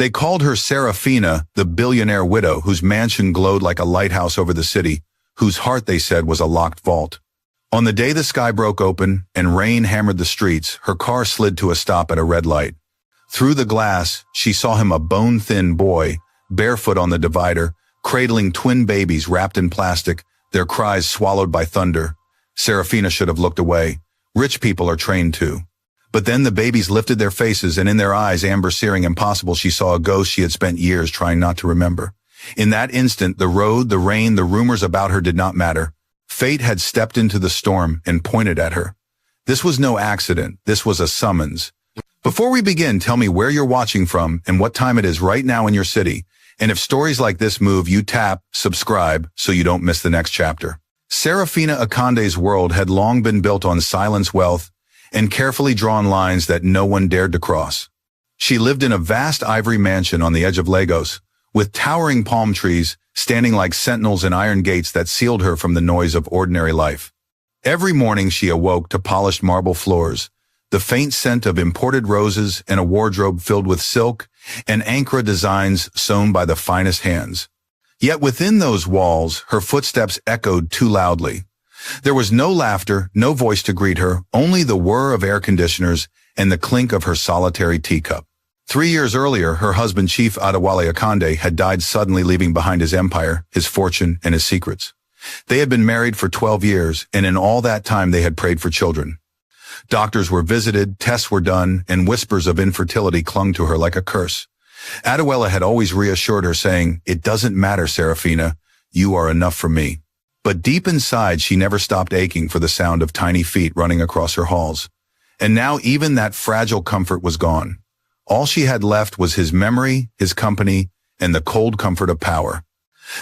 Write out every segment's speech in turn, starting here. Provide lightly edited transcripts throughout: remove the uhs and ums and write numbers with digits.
They called her Serafina, the billionaire widow whose mansion glowed like a lighthouse over the city, whose heart, they said, was a locked vault. On the day the sky broke open and rain hammered the streets, her car slid to a stop at a red light. Through the glass, she saw him, a bone-thin boy, barefoot on the divider, cradling twin babies wrapped in plastic, their cries swallowed by thunder. Serafina should have looked away. Rich people are trained to. But then the babies lifted their faces, and in their eyes, amber searing impossible, she saw a ghost she had spent years trying not to remember. In that instant, the road, the rain, the rumors about her did not matter. Fate had stepped into the storm and pointed at her. This was no accident. This was a summons. Before we begin, tell me where you're watching from and what time it is right now in your city. And if stories like this move you, tap subscribe so you don't miss the next chapter. Serafina Akande's world had long been built on silence, wealth, and carefully drawn lines that no one dared to cross. She lived in a vast ivory mansion on the edge of Lagos, with towering palm trees standing like sentinels and iron gates that sealed her from the noise of ordinary life. Every morning she awoke to polished marble floors, the faint scent of imported roses, and a wardrobe filled with silk and ankara designs sewn by the finest hands. Yet within those walls, her footsteps echoed too loudly. There was no laughter, no voice to greet her, only the whir of air conditioners and the clink of her solitary teacup. 3 years earlier, her husband, Chief Adewale Akande, had died suddenly, leaving behind his empire, his fortune, and his secrets. They had been married for 12 years, and in all that time they had prayed for children. Doctors were visited, tests were done, and whispers of infertility clung to her like a curse. Adewale had always reassured her, saying, "It doesn't matter, Serafina, you are enough for me." But deep inside, she never stopped aching for the sound of tiny feet running across her halls. And now even that fragile comfort was gone. All she had left was his memory, his company, and the cold comfort of power.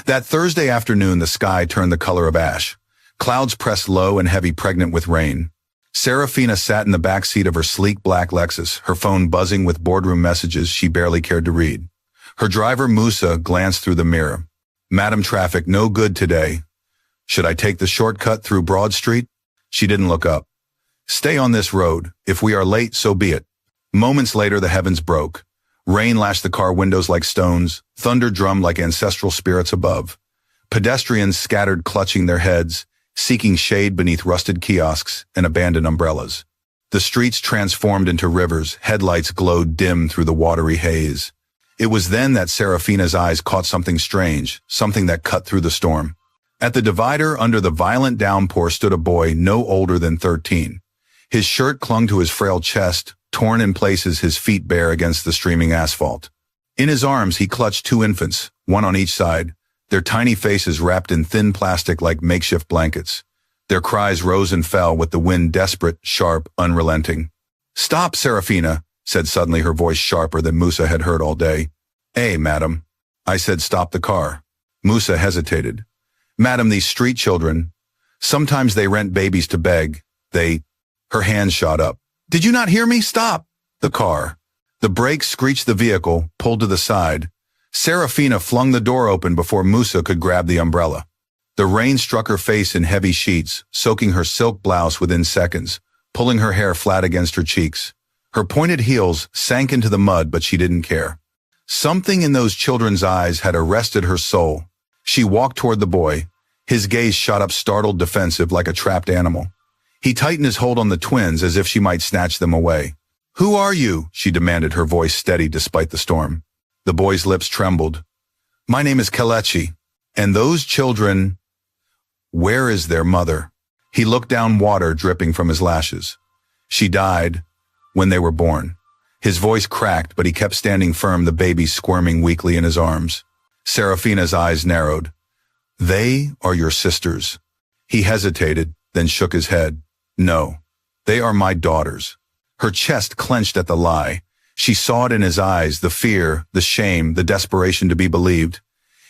That Thursday afternoon, the sky turned the color of ash. Clouds pressed low and heavy, pregnant with rain. Serafina sat in the back seat of her sleek black Lexus, her phone buzzing with boardroom messages she barely cared to read. Her driver, Musa, glanced through the mirror. "Madam, traffic no good today. Should I take the shortcut through Broad Street?" She didn't look up. "Stay on this road. If we are late, so be it." Moments later, the heavens broke. Rain lashed the car windows like stones. Thunder drummed like ancestral spirits above. Pedestrians scattered, clutching their heads, seeking shade beneath rusted kiosks and abandoned umbrellas. The streets transformed into rivers. Headlights glowed dim through the watery haze. It was then that Serafina's eyes caught something strange, something that cut through the storm. At the divider, under the violent downpour, stood a boy no older than 13. His shirt clung to his frail chest, torn in places, his feet bare against the streaming asphalt. In his arms, he clutched 2 infants, one on each side, their tiny faces wrapped in thin plastic like makeshift blankets. Their cries rose and fell with the wind, desperate, sharp, unrelenting. "Stop, Serafina," said suddenly, her voice sharper than Musa had heard all day. "Eh, madam." I said, "Stop the car." Musa hesitated. "Madam, these street children, sometimes they rent babies to beg. Her hands shot up. "Did you not hear me? Stop!" The car. The brakes screeched, the vehicle pulled to the side. Serafina flung the door open before Musa could grab the umbrella. The rain struck her face in heavy sheets, soaking her silk blouse within seconds, pulling her hair flat against her cheeks. Her pointed heels sank into the mud, but she didn't care. Something in those children's eyes had arrested her soul. She walked toward the boy. His gaze shot up, startled, defensive, like a trapped animal. He tightened his hold on the twins as if she might snatch them away. "Who are you?" she demanded, her voice steady despite the storm. The boy's lips trembled. "My name is Kelechi. And those children, where is their mother?" He looked down, water dripping from his lashes. "She died when they were born." His voice cracked, but he kept standing firm, the baby squirming weakly in his arms. Serafina's eyes narrowed. "They are your sisters." He hesitated, then shook his head. "No, they are my daughters." Her chest clenched at the lie. She saw it in his eyes, the fear, the shame, the desperation to be believed.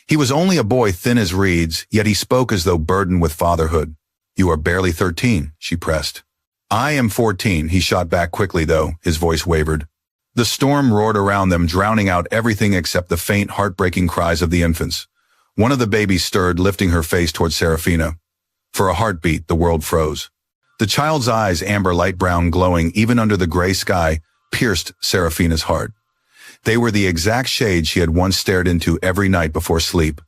He was only a boy, thin as reeds, yet he spoke as though burdened with fatherhood. "You are barely 13, she pressed. "I am 14, he shot back quickly, though, his voice wavered. The storm roared around them, drowning out everything except the faint, heartbreaking cries of the infants. One of the babies stirred, lifting her face toward Serafina. For a heartbeat, the world froze. The child's eyes, amber light brown, glowing even under the gray sky, pierced Serafina's heart. They were the exact shade she had once stared into every night before sleep.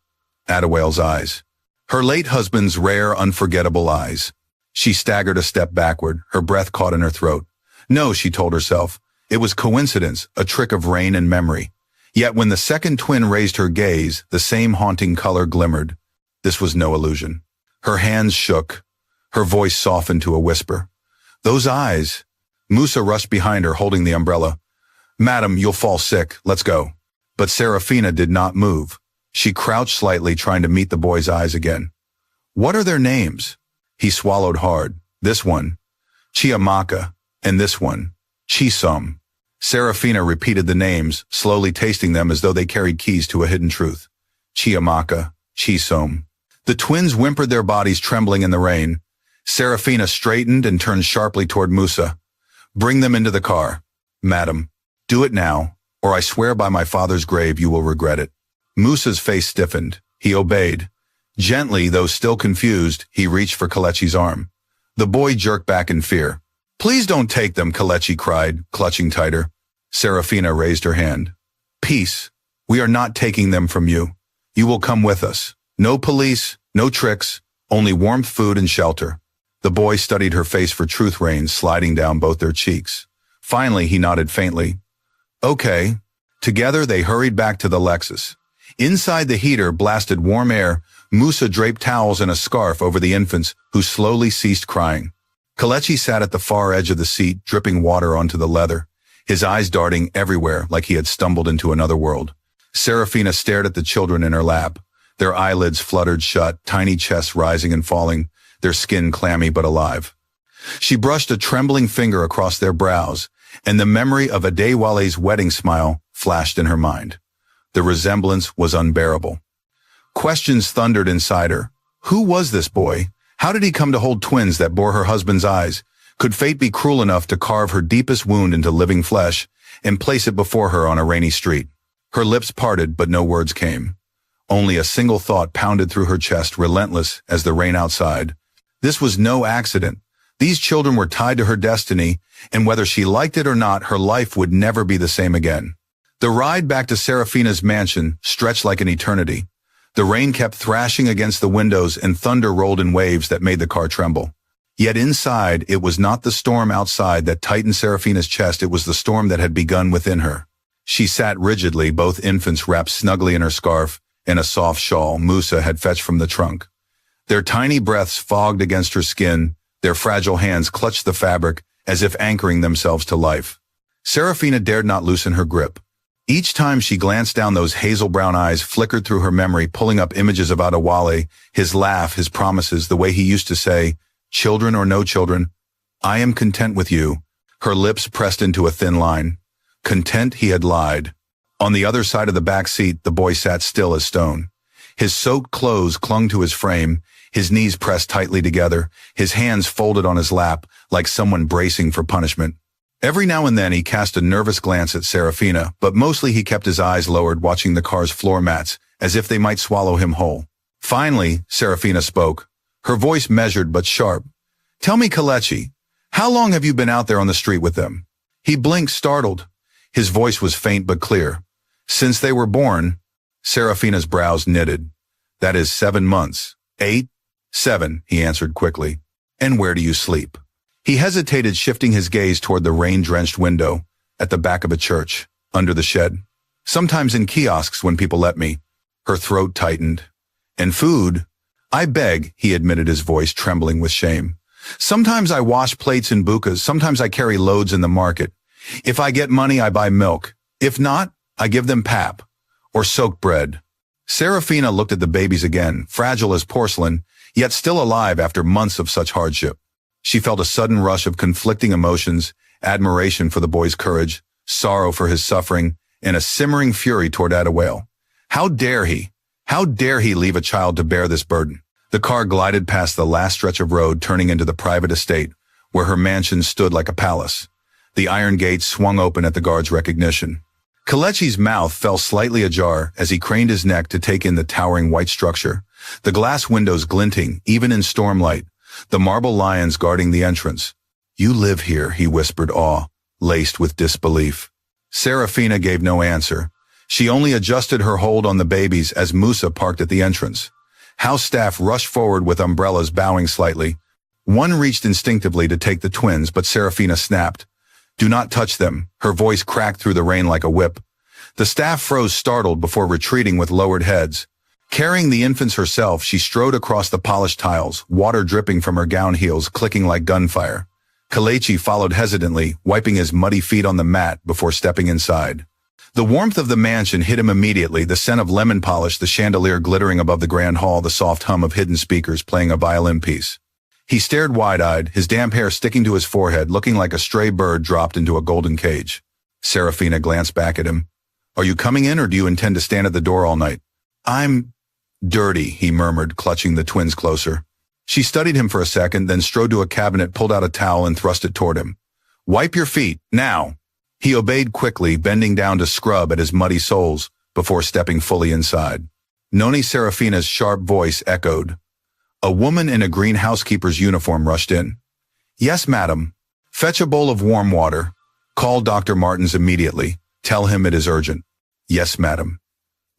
Adewale's eyes. Her late husband's rare, unforgettable eyes. She staggered a step backward, her breath caught in her throat. No, she told herself. It was coincidence, a trick of rain and memory. Yet when the second twin raised her gaze, the same haunting color glimmered. This was no illusion. Her hands shook. Her voice softened to a whisper. Those eyes. Musa rushed behind her, holding the umbrella. Madam, you'll fall sick. Let's go. But Serafina did not move. She crouched slightly, trying to meet the boy's eyes again. What are their names? He swallowed hard. This one, Chiamaka, and this one, Chisom. Serafina repeated the names, slowly tasting them as though they carried keys to a hidden truth. Chiamaka, Chisom. The twins whimpered, their bodies trembling in the rain. Serafina straightened and turned sharply toward Musa. Bring them into the car. Madam, do it now, or I swear by my father's grave you will regret it. Musa's face stiffened. He obeyed. Gently, though still confused, he reached for Kelechi's arm. The boy jerked back in fear. Please don't take them, Kelechi cried, clutching tighter. Serafina raised her hand. Peace. We are not taking them from you. You will come with us. No police, no tricks, only warmth, food, and shelter. The boy studied her face for truth rains sliding down both their cheeks. Finally, he nodded faintly. Okay. Together, they hurried back to the Lexus. Inside the heater blasted warm air. Musa draped towels and a scarf over the infants, who slowly ceased crying. Kelechi sat at the far edge of the seat, dripping water onto the leather, his eyes darting everywhere like he had stumbled into another world. Serafina stared at the children in her lap. Their eyelids fluttered shut, tiny chests rising and falling, their skin clammy but alive. She brushed a trembling finger across their brows, and the memory of Adewale's wedding smile flashed in her mind. The resemblance was unbearable. Questions thundered inside her. Who was this boy? How did he come to hold twins that bore her husband's eyes? Could fate be cruel enough to carve her deepest wound into living flesh and place it before her on a rainy street? Her lips parted, but no words came. Only a single thought pounded through her chest, relentless as the rain outside. This was no accident. These children were tied to her destiny, and whether she liked it or not, her life would never be the same again. The ride back to Serafina's mansion stretched like an eternity. The rain kept thrashing against the windows and thunder rolled in waves that made the car tremble. Yet inside, it was not the storm outside that tightened Serafina's chest, it was the storm that had begun within her. She sat rigidly, both infants wrapped snugly in her scarf and a soft shawl Musa had fetched from the trunk. Their tiny breaths fogged against her skin, their fragile hands clutched the fabric as if anchoring themselves to life. Serafina dared not loosen her grip. Each time she glanced down, those hazel brown eyes flickered through her memory, pulling up images of Adewale, his laugh, his promises, the way he used to say, children or no children, I am content with you. Her lips pressed into a thin line. Content, he had lied. On the other side of the back seat, the boy sat still as stone. His soaked clothes clung to his frame, his knees pressed tightly together, his hands folded on his lap like someone bracing for punishment. Every now and then he cast a nervous glance at Serafina, but mostly he kept his eyes lowered, watching the car's floor mats, as if they might swallow him whole. Finally, Serafina spoke, her voice measured but sharp. Tell me, Kelechi, how long have you been out there on the street with them? He blinked, startled. His voice was faint but clear. Since they were born. Serafina's brows knitted. That is 7 months. 8? 7, he answered quickly. And where do you sleep? He hesitated, shifting his gaze toward the rain-drenched window, at the back of a church, under the shed. Sometimes in kiosks when people let me. Her throat tightened. And food? I beg, he admitted, his voice trembling with shame. Sometimes I wash plates in bukas, sometimes I carry loads in the market. If I get money, I buy milk. If not, I give them pap, or soaked bread. Serafina looked at the babies again, fragile as porcelain, yet still alive after months of such hardship. She felt a sudden rush of conflicting emotions, admiration for the boy's courage, sorrow for his suffering, and a simmering fury toward Adewale. How dare he? How dare he leave a child to bear this burden? The car glided past the last stretch of road, turning into the private estate, where her mansion stood like a palace. The iron gate swung open at the guard's recognition. Kelechi's mouth fell slightly ajar as he craned his neck to take in the towering white structure, the glass windows glinting, even in stormlight, the marble lions guarding the entrance. You live here, he whispered, awe, laced with disbelief. Serafina gave no answer. She only adjusted her hold on the babies as Musa parked at the entrance. House staff rushed forward with umbrellas, bowing slightly. One reached instinctively to take the twins, but Serafina snapped. "Do not touch them." Her voice cracked through the rain like a whip. The staff froze, startled, before retreating with lowered heads. Carrying the infants herself, she strode across the polished tiles, water dripping from her gown heels, clicking like gunfire. Kelechi followed hesitantly, wiping his muddy feet on the mat before stepping inside. The warmth of the mansion hit him immediately, the scent of lemon polish, the chandelier glittering above the grand hall, the soft hum of hidden speakers playing a violin piece. He stared wide-eyed, his damp hair sticking to his forehead, looking like a stray bird dropped into a golden cage. Serafina glanced back at him. "Are you coming in, or do you intend to stand at the door all night?" "I'm dirty," he murmured, clutching the twins closer. She studied him for a second, then strode to a cabinet, pulled out a towel, and thrust it toward him. "Wipe your feet, now." He obeyed quickly, bending down to scrub at his muddy soles before stepping fully inside. Noni Serafina's sharp voice echoed. A woman in a green housekeeper's uniform rushed in. "Yes, madam. Fetch a bowl of warm water. Call Dr. Martins immediately. Tell him it is urgent." "Yes, madam."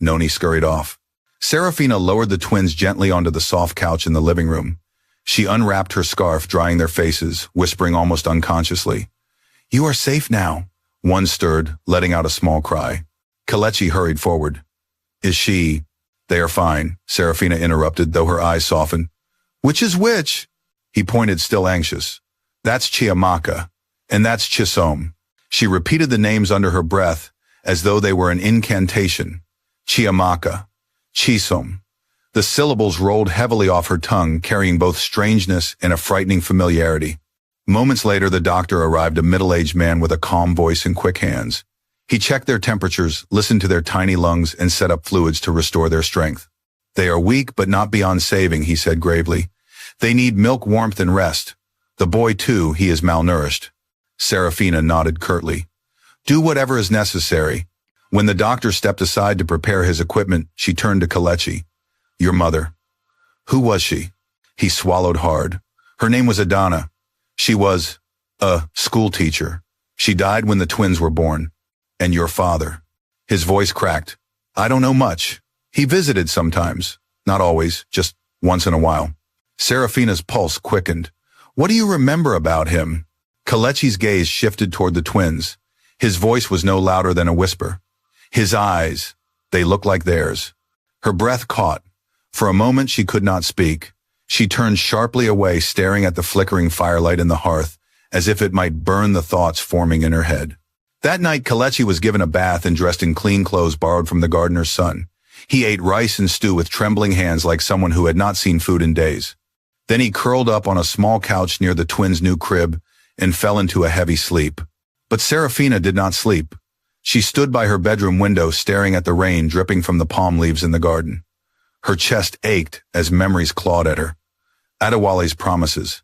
Noni scurried off. Serafina lowered the twins gently onto the soft couch in the living room. She unwrapped her scarf, drying their faces, whispering almost unconsciously, "You are safe now." One stirred, letting out a small cry. Kelechi hurried forward. "Is she—" "They are fine," Serafina interrupted, though her eyes softened. "Which is which?" He pointed, still anxious. "That's Chiamaka, and that's Chisom." She repeated the names under her breath, as though they were an incantation. Chiamaka, Chisom. The syllables rolled heavily off her tongue, carrying both strangeness and a frightening familiarity. Moments later, the doctor arrived, a middle-aged man with a calm voice and quick hands. He checked their temperatures, listened to their tiny lungs, and set up fluids to restore their strength. "They are weak, but not beyond saving," he said gravely. "They need milk, warmth, and rest. The boy, too, he is malnourished." Serafina nodded curtly. "Do whatever is necessary." When the doctor stepped aside to prepare his equipment, she turned to Kelechi. "Your mother. Who was she?" He swallowed hard. "Her name was Adana. She was a school teacher. She died when the twins were born. And your father?" His voice cracked. "I don't know much. He visited sometimes. Not always, just once in a while." Serafina's pulse quickened. "What do you remember about him?" Kelechi's gaze shifted toward the twins. His voice was no louder than a whisper. His eyes, they looked like theirs. Her breath caught. For a moment she could not speak. She turned sharply away, staring at the flickering firelight in the hearth, as if it might burn the thoughts forming in her head. That night, Kelechi was given a bath and dressed in clean clothes borrowed from the gardener's son. He ate rice and stew with trembling hands, like someone who had not seen food in days. Then he curled up on a small couch near the twins' new crib and fell into a heavy sleep. But Serafina did not sleep. She stood by her bedroom window, staring at the rain dripping from the palm leaves in the garden. Her chest ached as memories clawed at her. Adewale's promises.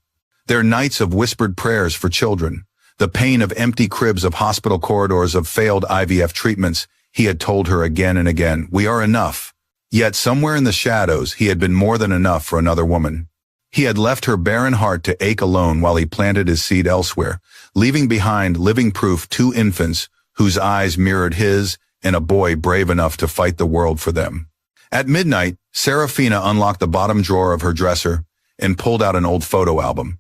Their nights of whispered prayers for children. The pain of empty cribs, of hospital corridors, of failed IVF treatments. He had told her again and again, "We are enough." Yet somewhere in the shadows, he had been more than enough for another woman. He had left her barren heart to ache alone while he planted his seed elsewhere, leaving behind living proof, 2 infants whose eyes mirrored his, and a boy brave enough to fight the world for them. At midnight, Serafina unlocked the bottom drawer of her dresser and pulled out an old photo album.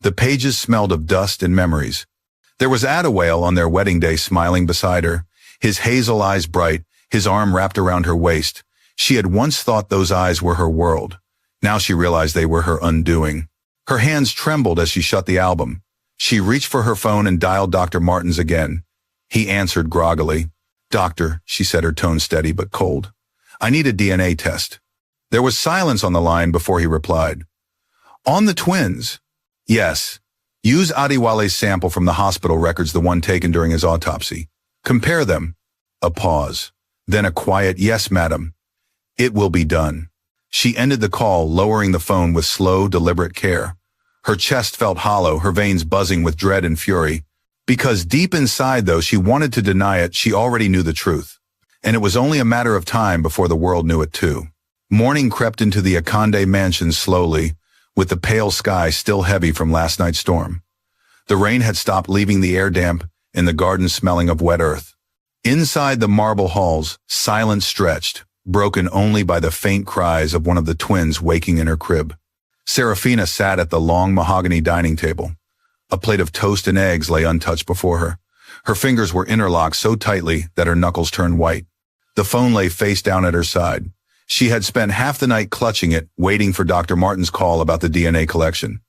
The pages smelled of dust and memories. There was Adewale on their wedding day, smiling beside her, his hazel eyes bright, his arm wrapped around her waist. She had once thought those eyes were her world. Now she realized they were her undoing. Her hands trembled as she shut the album. She reached for her phone and dialed Dr. Martins again. He answered groggily. "Doctor," she said, her tone steady but cold. "I need a DNA test." There was silence on the line before he replied. "On the twins?" "Yes. Use Adewale's sample from the hospital records, the one taken during his autopsy. Compare them." A pause. Then a quiet, "Yes, madam. It will be done." She ended the call, lowering the phone with slow, deliberate care. Her chest felt hollow, her veins buzzing with dread and fury. Because deep inside, though she wanted to deny it, she already knew the truth. And it was only a matter of time before the world knew it too. Morning crept into the Akande mansion slowly, with the pale sky still heavy from last night's storm. The rain had stopped, leaving the air damp and the garden smelling of wet earth. Inside the marble halls, silence stretched, broken only by the faint cries of one of the twins waking in her crib. Serafina sat at the long mahogany dining table. A plate of toast and eggs lay untouched before her. Her fingers were interlocked so tightly that her knuckles turned white. The phone lay face down at her side. She had spent half the night clutching it, waiting for Dr. Martin's call about the DNA collection.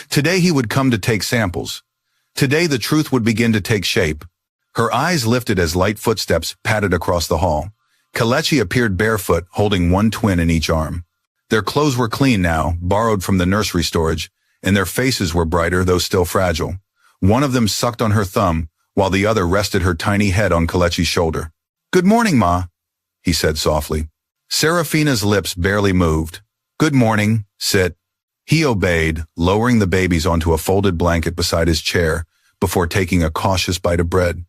Today he would come to take samples. Today the truth would begin to take shape. Her eyes lifted as light footsteps padded across the hall. Kelechi appeared barefoot, holding one twin in each arm. Their clothes were clean now, borrowed from the nursery storage, and their faces were brighter, though still fragile. One of them sucked on her thumb, while the other rested her tiny head on Kelechi's shoulder. "Good morning, Ma," he said softly. Serafina's lips barely moved. "Good morning, sit." He obeyed, lowering the babies onto a folded blanket beside his chair before taking a cautious bite of bread.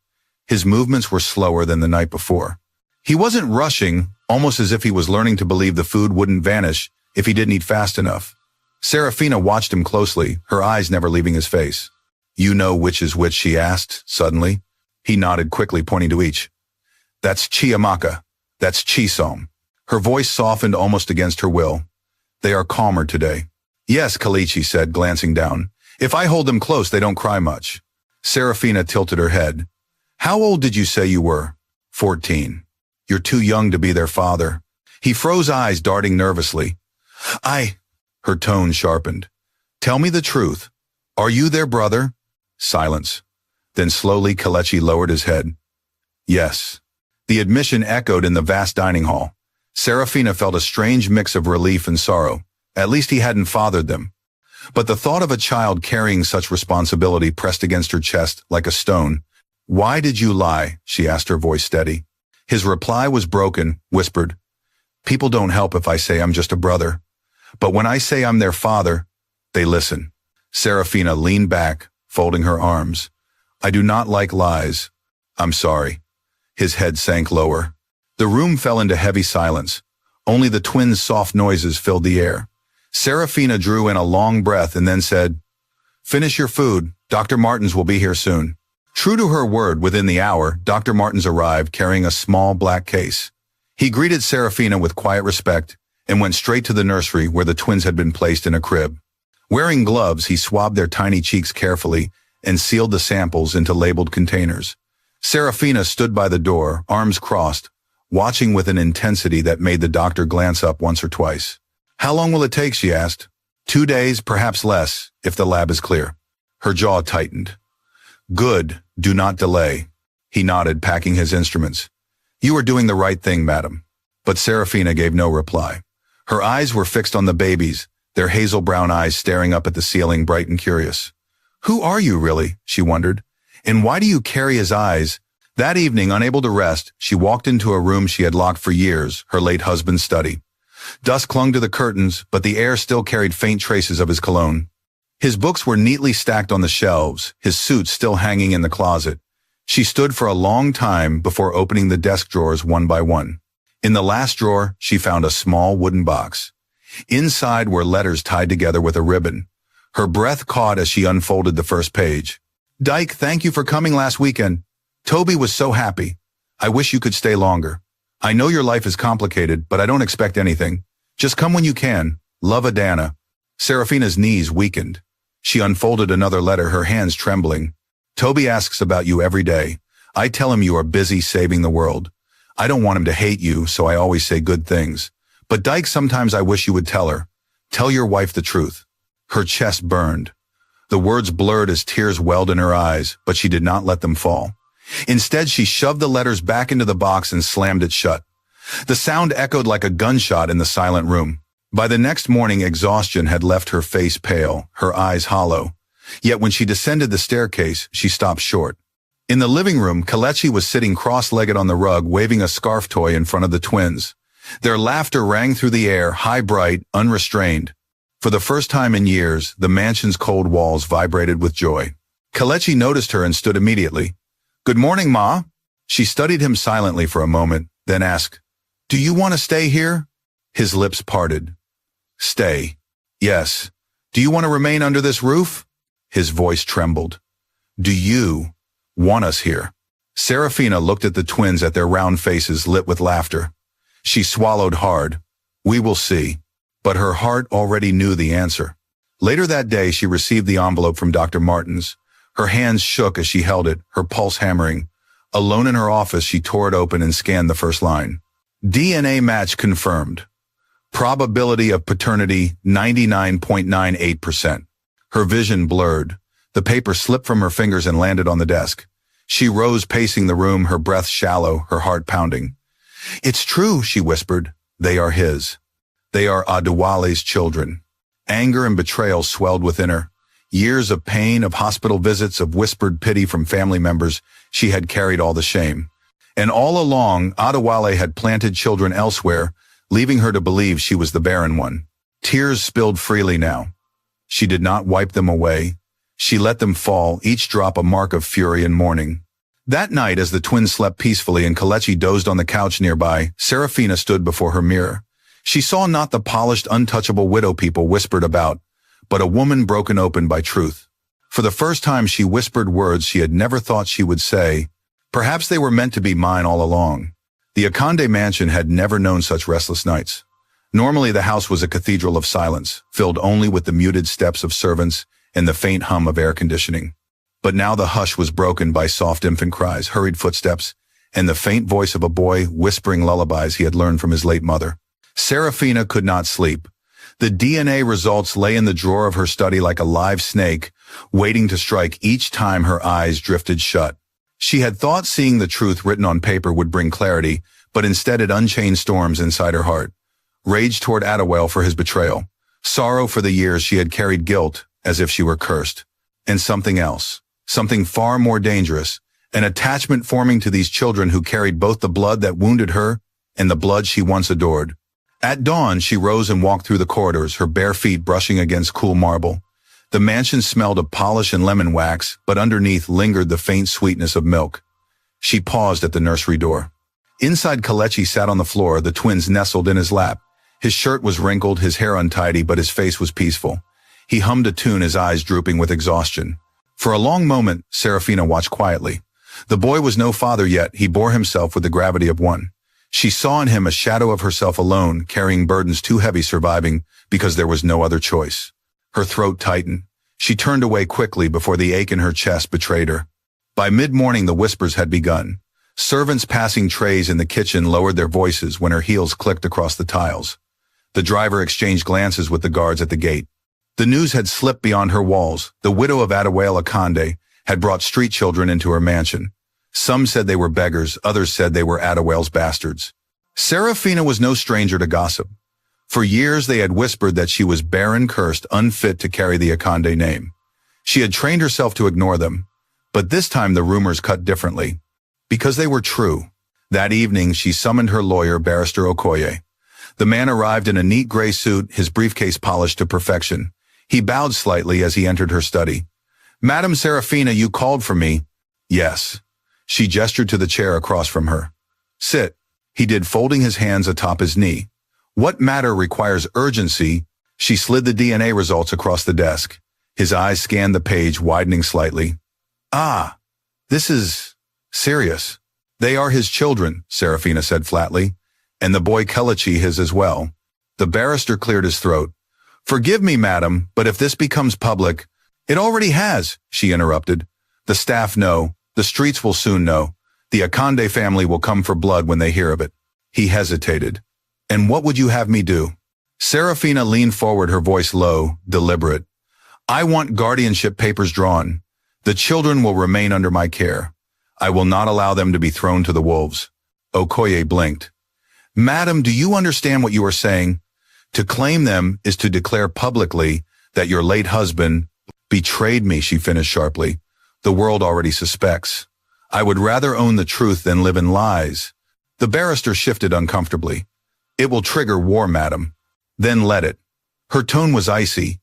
His movements were slower than the night before. He wasn't rushing, almost as if he was learning to believe the food wouldn't vanish if he didn't eat fast enough. Serafina watched him closely, her eyes never leaving his face. "You know which is which?" she asked, suddenly. He nodded quickly, pointing to each. "That's Chiamaka. That's Chisom." Her voice softened almost against her will. "They are calmer today." "Yes," Kelechi said, glancing down. "If I hold them close, they don't cry much." Serafina tilted her head. "How old did you say you were?" 14. "You're too young to be their father." He froze, eyes darting nervously. Her tone sharpened. "Tell me the truth. Are you their brother?" Silence. Then slowly Kelechi lowered his head. "Yes." The admission echoed in the vast dining hall. Serafina felt a strange mix of relief and sorrow. At least he hadn't fathered them. But the thought of a child carrying such responsibility pressed against her chest like a stone. "Why did you lie?" she asked, her voice steady. His reply was broken, whispered. "People don't help if I say I'm just a brother. But when I say I'm their father, they listen." Serafina leaned back, folding her arms. "I do not like lies. I'm sorry." His head sank lower. The room fell into heavy silence. Only the twins' soft noises filled the air. Serafina drew in a long breath and then said, "Finish your food. Dr. Martins will be here soon." True to her word, within the hour, Dr. Martins arrived carrying a small black case. He greeted Serafina with quiet respect and went straight to the nursery where the twins had been placed in a crib. Wearing gloves, he swabbed their tiny cheeks carefully and sealed the samples into labeled containers. Serafina stood by the door, arms crossed, watching with an intensity that made the doctor glance up once or twice. "How long will it take?" she asked. 2 days, perhaps less, if the lab is clear." Her jaw tightened. "Good, do not delay." He nodded, packing his instruments. "You are doing the right thing, madam." But Serafina gave no reply. Her eyes were fixed on the babies, their hazel brown eyes staring up at the ceiling, bright and curious. "Who are you, really?" she wondered. "And why do you carry his eyes?" That evening, unable to rest, she walked into a room she had locked for years, her late husband's study. Dust clung to the curtains, but the air still carried faint traces of his cologne. His books were neatly stacked on the shelves, his suit still hanging in the closet. She stood for a long time before opening the desk drawers one by one. In the last drawer, she found a small wooden box. Inside were letters tied together with a ribbon. Her breath caught as she unfolded the first page. "Dyke, thank you for coming last weekend. Toby was so happy. I wish you could stay longer. I know your life is complicated, but I don't expect anything. Just come when you can. Love, Adana." Serafina's knees weakened. She unfolded another letter, her hands trembling. "Toby asks about you every day. I tell him you are busy saving the world. I don't want him to hate you, so I always say good things. But Dyke, sometimes I wish you would tell her. Tell your wife the truth." Her chest burned. The words blurred as tears welled in her eyes, but she did not let them fall. Instead, she shoved the letters back into the box and slammed it shut. The sound echoed like a gunshot in the silent room. By the next morning, exhaustion had left her face pale, her eyes hollow. Yet when she descended the staircase, she stopped short. In the living room, Kelechi was sitting cross-legged on the rug, waving a scarf toy in front of the twins. Their laughter rang through the air, high, bright, unrestrained. For the first time in years, the mansion's cold walls vibrated with joy. Kelechi noticed her and stood immediately. "Good morning, Ma." She studied him silently for a moment, then asked, "Do you want to stay here?" His lips parted. "Stay. Yes. Do you want to remain under this roof?" His voice trembled. "Do you want us here?" Serafina looked at the twins at their round faces lit with laughter. She swallowed hard. We will see. But her heart already knew the answer. Later that day, she received the envelope from Dr. Martens. Her hands shook as she held it, her pulse hammering. Alone in her office, she tore it open and scanned the first line. DNA match confirmed. Probability of paternity 99.98%. Her vision blurred. The paper slipped from her fingers and landed on the desk. She rose, pacing the room, her breath shallow, her heart pounding. It's true, she whispered. They are his. They are Adewale's children. Anger and betrayal swelled within her. Years of pain, of hospital visits, of whispered pity from family members, she had carried all the shame. And all along, Adewale had planted children elsewhere, leaving her to believe she was the barren one. Tears spilled freely now. She did not wipe them away. She let them fall, each drop a mark of fury and mourning. That night, as the twins slept peacefully and Kelechi dozed on the couch nearby, Serafina stood before her mirror. She saw not the polished, untouchable widow people whispered about, but a woman broken open by truth. For the first time, she whispered words she had never thought she would say. Perhaps they were meant to be mine all along. The Akande mansion had never known such restless nights. Normally, the house was a cathedral of silence, filled only with the muted steps of servants and the faint hum of air conditioning. But now the hush was broken by soft infant cries, hurried footsteps, and the faint voice of a boy whispering lullabies he had learned from his late mother. Serafina could not sleep. The DNA results lay in the drawer of her study like a live snake, waiting to strike each time her eyes drifted shut. She had thought seeing the truth written on paper would bring clarity, but instead it unchained storms inside her heart. Rage toward Adewale for his betrayal. Sorrow for the years she had carried, guilt as if she were cursed. And something else. Something far more dangerous. An attachment forming to these children who carried both the blood that wounded her and the blood she once adored. At dawn, she rose and walked through the corridors, her bare feet brushing against cool marble. The mansion smelled of polish and lemon wax, but underneath lingered the faint sweetness of milk. She paused at the nursery door. Inside, Kelechi sat on the floor, the twins nestled in his lap. His shirt was wrinkled, his hair untidy, but his face was peaceful. He hummed a tune, his eyes drooping with exhaustion. For a long moment, Serafina watched quietly. The boy was no father yet, he bore himself with the gravity of one. She saw in him a shadow of herself alone, carrying burdens too heavy, surviving because there was no other choice. Her throat tightened. She turned away quickly before the ache in her chest betrayed her. By mid-morning, the whispers had begun. Servants passing trays in the kitchen lowered their voices when her heels clicked across the tiles. The driver exchanged glances with the guards at the gate. The news had slipped beyond her walls. The widow of Adewale Akande had brought street children into her mansion. Some said they were beggars, others said they were Adewale's bastards. Serafina was no stranger to gossip. For years they had whispered that she was barren, cursed, unfit to carry the Akande name. She had trained herself to ignore them, but this time the rumors cut differently. Because they were true. That evening she summoned her lawyer, Barrister Okoye. The man arrived in a neat gray suit, his briefcase polished to perfection. He bowed slightly as he entered her study. "Madam Serafina, you called for me." "Yes." She gestured to the chair across from her. "Sit." He did, folding his hands atop his knee. "What matter requires urgency?" She slid the DNA results across the desk. His eyes scanned the page, widening slightly. "Ah, this is serious." "They are his children," Serafina said flatly, "and the boy Kelechi his as well." The barrister cleared his throat. "Forgive me, madam, but if this becomes public—" "It already has," she interrupted. "The staff know. The streets will soon know. The Akande family will come for blood when they hear of it." He hesitated. "And what would you have me do?" Serafina leaned forward, her voice low, deliberate. "I want guardianship papers drawn. The children will remain under my care. I will not allow them to be thrown to the wolves." Okoye blinked. "Madam, do you understand what you are saying? To claim them is to declare publicly that your late husband betrayed me," she finished sharply. "The world already suspects. I would rather own the truth than live in lies." The barrister shifted uncomfortably. "It will trigger war, madam." "Then let it." Her tone was icy.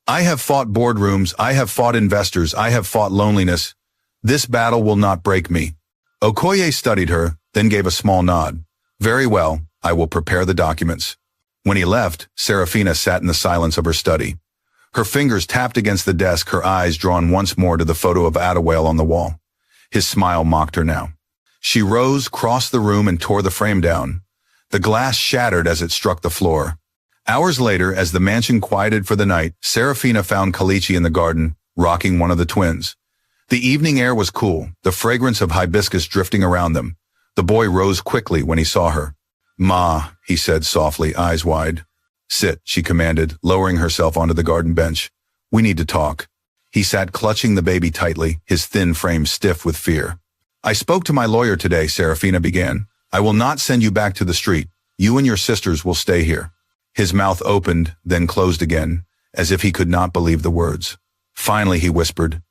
"I have fought boardrooms, I have fought investors, I have fought loneliness. This battle will not break me." Okoye studied her, then gave a small nod. "Very well, I will prepare the documents." When he left, Serafina sat in the silence of her study. Her fingers tapped against the desk, her eyes drawn once more to the photo of Adewale on the wall. His smile mocked her now. She rose, crossed the room, and tore the frame down. The glass shattered as it struck the floor. Hours later, as the mansion quieted for the night, Serafina found Kalichi in the garden, rocking one of the twins. The evening air was cool, the fragrance of hibiscus drifting around them. The boy rose quickly when he saw her. "Ma," he said softly, eyes wide. "Sit," she commanded, lowering herself onto the garden bench. "We need to talk." He sat clutching the baby tightly, his thin frame stiff with fear. "I spoke to my lawyer today," Serafina began. "I will not send you back to the street. You and your sisters will stay here." His mouth opened, then closed again, as if he could not believe the words. Finally, he whispered,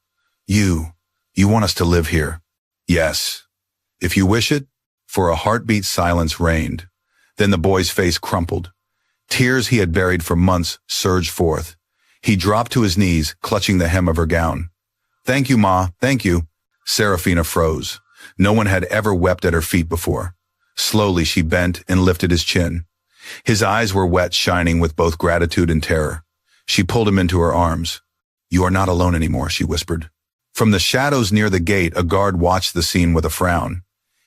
You want us to live here?" "Yes. If you wish it." For a heartbeat, silence reigned. Then the boy's face crumpled. Tears he had buried for months surged forth. He dropped to his knees, clutching the hem of her gown. "Thank you, Ma, thank you." Serafina froze. No one had ever wept at her feet before. Slowly she bent and lifted his chin. His eyes were wet, shining with both gratitude and terror. She pulled him into her arms. "You are not alone anymore," she whispered. From the shadows near the gate, a guard watched the scene with a frown.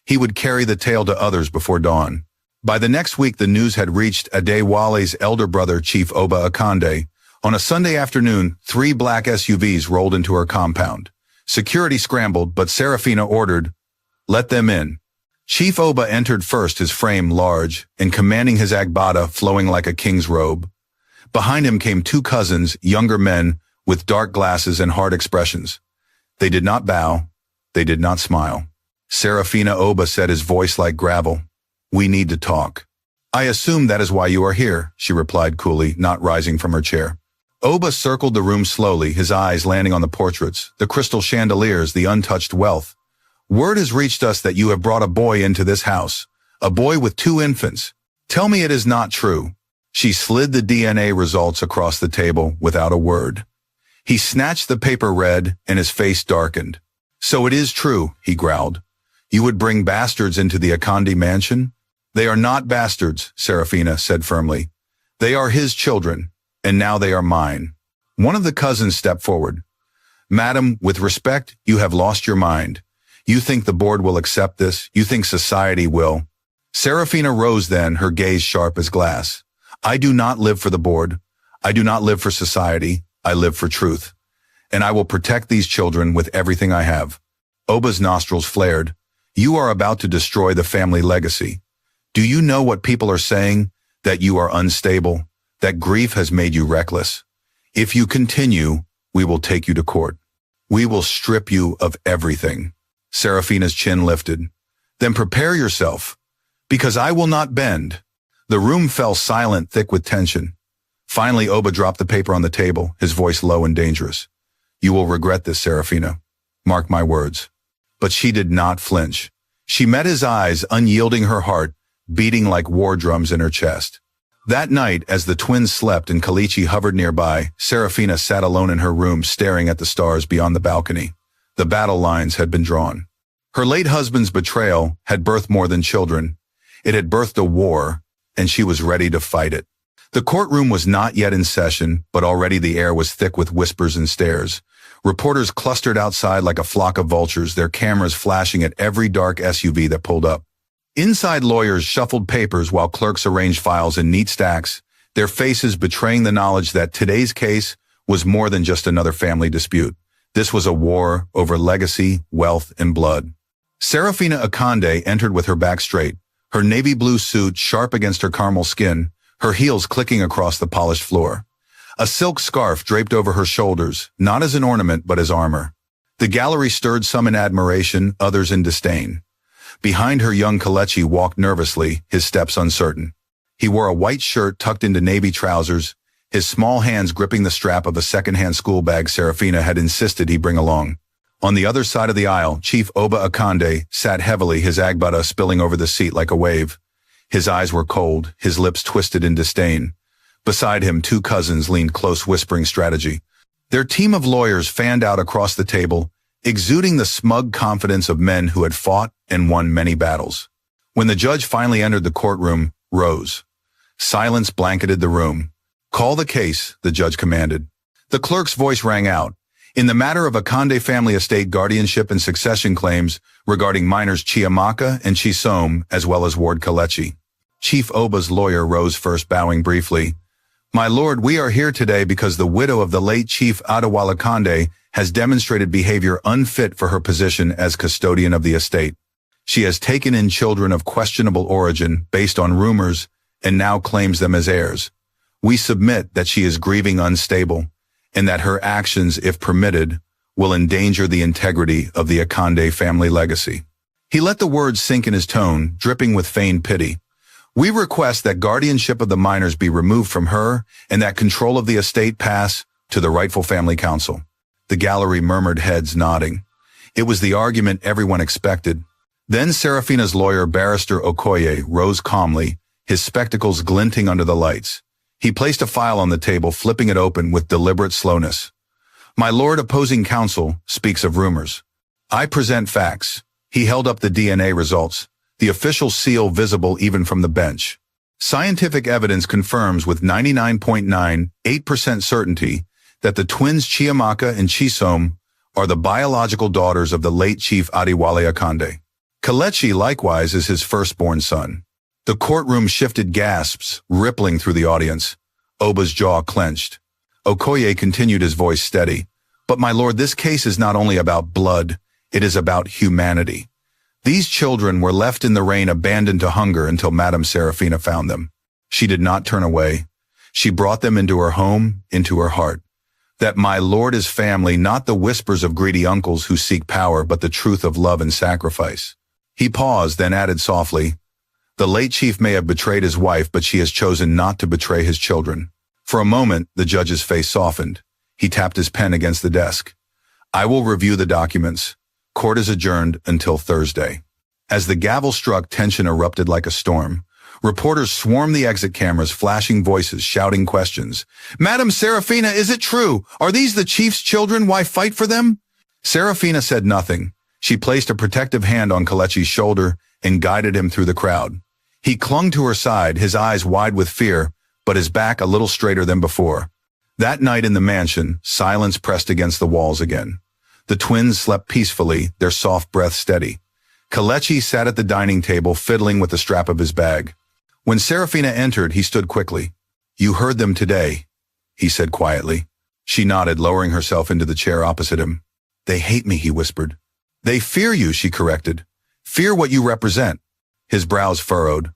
He would carry the tale to others before dawn. By the next week, the news had reached Adewale's elder brother, Chief Oba Akande. On a Sunday afternoon, 3 black SUVs rolled into her compound. Security scrambled, but Serafina ordered, "Let them in." Chief Oba entered first, his frame large and commanding, his agbada flowing like a king's robe. Behind him came 2 cousins, younger men, with dark glasses and hard expressions. They did not bow. They did not smile. Serafina Oba said, his voice like gravel, "We need to talk." "I assume that is why you are here," she replied coolly, not rising from her chair. Oba circled the room slowly, his eyes landing on the portraits, the crystal chandeliers, the untouched wealth. "Word has reached us that you have brought a boy into this house, a boy with 2 infants. Tell me it is not true." She slid the DNA results across the table without a word. He snatched the paper, read, and his face darkened. "So it is true," he growled. "You would bring bastards into the Akande mansion?" "They are not bastards," Serafina said firmly. "They are his children, and now they are mine." One of the cousins stepped forward. "Madam, with respect, you have lost your mind. You think the board will accept this? You think society will?" Serafina rose then, her gaze sharp as glass. "I do not live for the board. I do not live for society. I live for truth. And I will protect these children with everything I have." Oba's nostrils flared. "You are about to destroy the family legacy. Do you know what people are saying? That you are unstable, that grief has made you reckless. If you continue, we will take you to court. We will strip you of everything." Serafina's chin lifted. "Then prepare yourself, because I will not bend." The room fell silent, thick with tension. Finally, Oba dropped the paper on the table, his voice low and dangerous. "You will regret this, Serafina. Mark my words." But she did not flinch. She met his eyes, unyielding, her heart beating like war drums in her chest. That night, as the twins slept and Kalichi hovered nearby, Serafina sat alone in her room, staring at the stars beyond the balcony. The battle lines had been drawn. Her late husband's betrayal had birthed more than children. It had birthed a war, and she was ready to fight it. The courtroom was not yet in session, but already the air was thick with whispers and stares. Reporters clustered outside like a flock of vultures, their cameras flashing at every dark SUV that pulled up. Inside, lawyers shuffled papers while clerks arranged files in neat stacks, their faces betraying the knowledge that today's case was more than just another family dispute. This was a war over legacy, wealth, and blood. Serafina Akande entered with her back straight, her navy blue suit sharp against her caramel skin, her heels clicking across the polished floor. A silk scarf draped over her shoulders, not as an ornament but as armor. The gallery stirred some in admiration, others in disdain. Behind her, young Kalechi walked nervously, his steps uncertain. He wore a white shirt tucked into navy trousers, his small hands gripping the strap of a second-hand school bag Serafina had insisted he bring along. On the other side of the aisle, Chief Oba Akande sat heavily, his agbada spilling over the seat like a wave. His eyes were cold, his lips twisted in disdain. Beside him, 2 cousins leaned close, whispering strategy. Their team of lawyers fanned out across the table, exuding the smug confidence of men who had fought and won many battles. When the judge finally entered the courtroom, rose. Silence blanketed the room. "Call the case," the judge commanded. The clerk's voice rang out. In the matter of Akande family estate guardianship and succession claims regarding minors Chiamaka and Chisom, as well as Ward Kelechi. Chief Oba's lawyer rose first, bowing briefly. My lord, we are here today because the widow of the late Chief Adewale Akande has demonstrated behavior unfit for her position as custodian of the estate. She has taken in children of questionable origin based on rumors and now claims them as heirs. We submit that she is grieving unstable and that her actions, if permitted, will endanger the integrity of the Akande family legacy. He let the words sink in his tone, dripping with feigned pity. We request that guardianship of the minors be removed from her and that control of the estate pass to the rightful family council. The gallery murmured, heads nodding. It was the argument everyone expected. Then Serafina's lawyer, Barrister Okoye, rose calmly, his spectacles glinting under the lights. He placed a file on the table, flipping it open with deliberate slowness. My lord, opposing counsel speaks of rumors. I present facts. He held up the DNA results, the official seal visible even from the bench. Scientific evidence confirms with 99.98% certainty that the twins Chiamaka and Chisom are the biological daughters of the late Chief Adewale Akande. Kelechi likewise is his firstborn son. The courtroom shifted, gasps rippling through the audience. Oba's jaw clenched. Okoye continued, his voice steady. But my lord, this case is not only about blood, it is about humanity. These children were left in the rain, abandoned to hunger until Madame Serafina found them. She did not turn away. She brought them into her home, into her heart. That my lord is family, not the whispers of greedy uncles who seek power, but the truth of love and sacrifice. He paused, then added softly, the late chief may have betrayed his wife, but she has chosen not to betray his children. For a moment, the judge's face softened. He tapped his pen against the desk. I will review the documents. Court is adjourned until Thursday. As the gavel struck, tension erupted like a storm. Reporters swarmed the exit cameras, flashing voices, shouting questions. Madam Serafina, is it true? Are these the chief's children? Why fight for them? Serafina said nothing. She placed a protective hand on Kelechi's shoulder and guided him through the crowd. He clung to her side, his eyes wide with fear, but his back a little straighter than before. That night in the mansion, silence pressed against the walls again. The twins slept peacefully, their soft breath steady. Kelechi sat at the dining table, fiddling with the strap of his bag. When Serafina entered, he stood quickly. You heard them today, he said quietly. She nodded, lowering herself into the chair opposite him. They hate me, he whispered. They fear you, she corrected. Fear what you represent. His brows furrowed.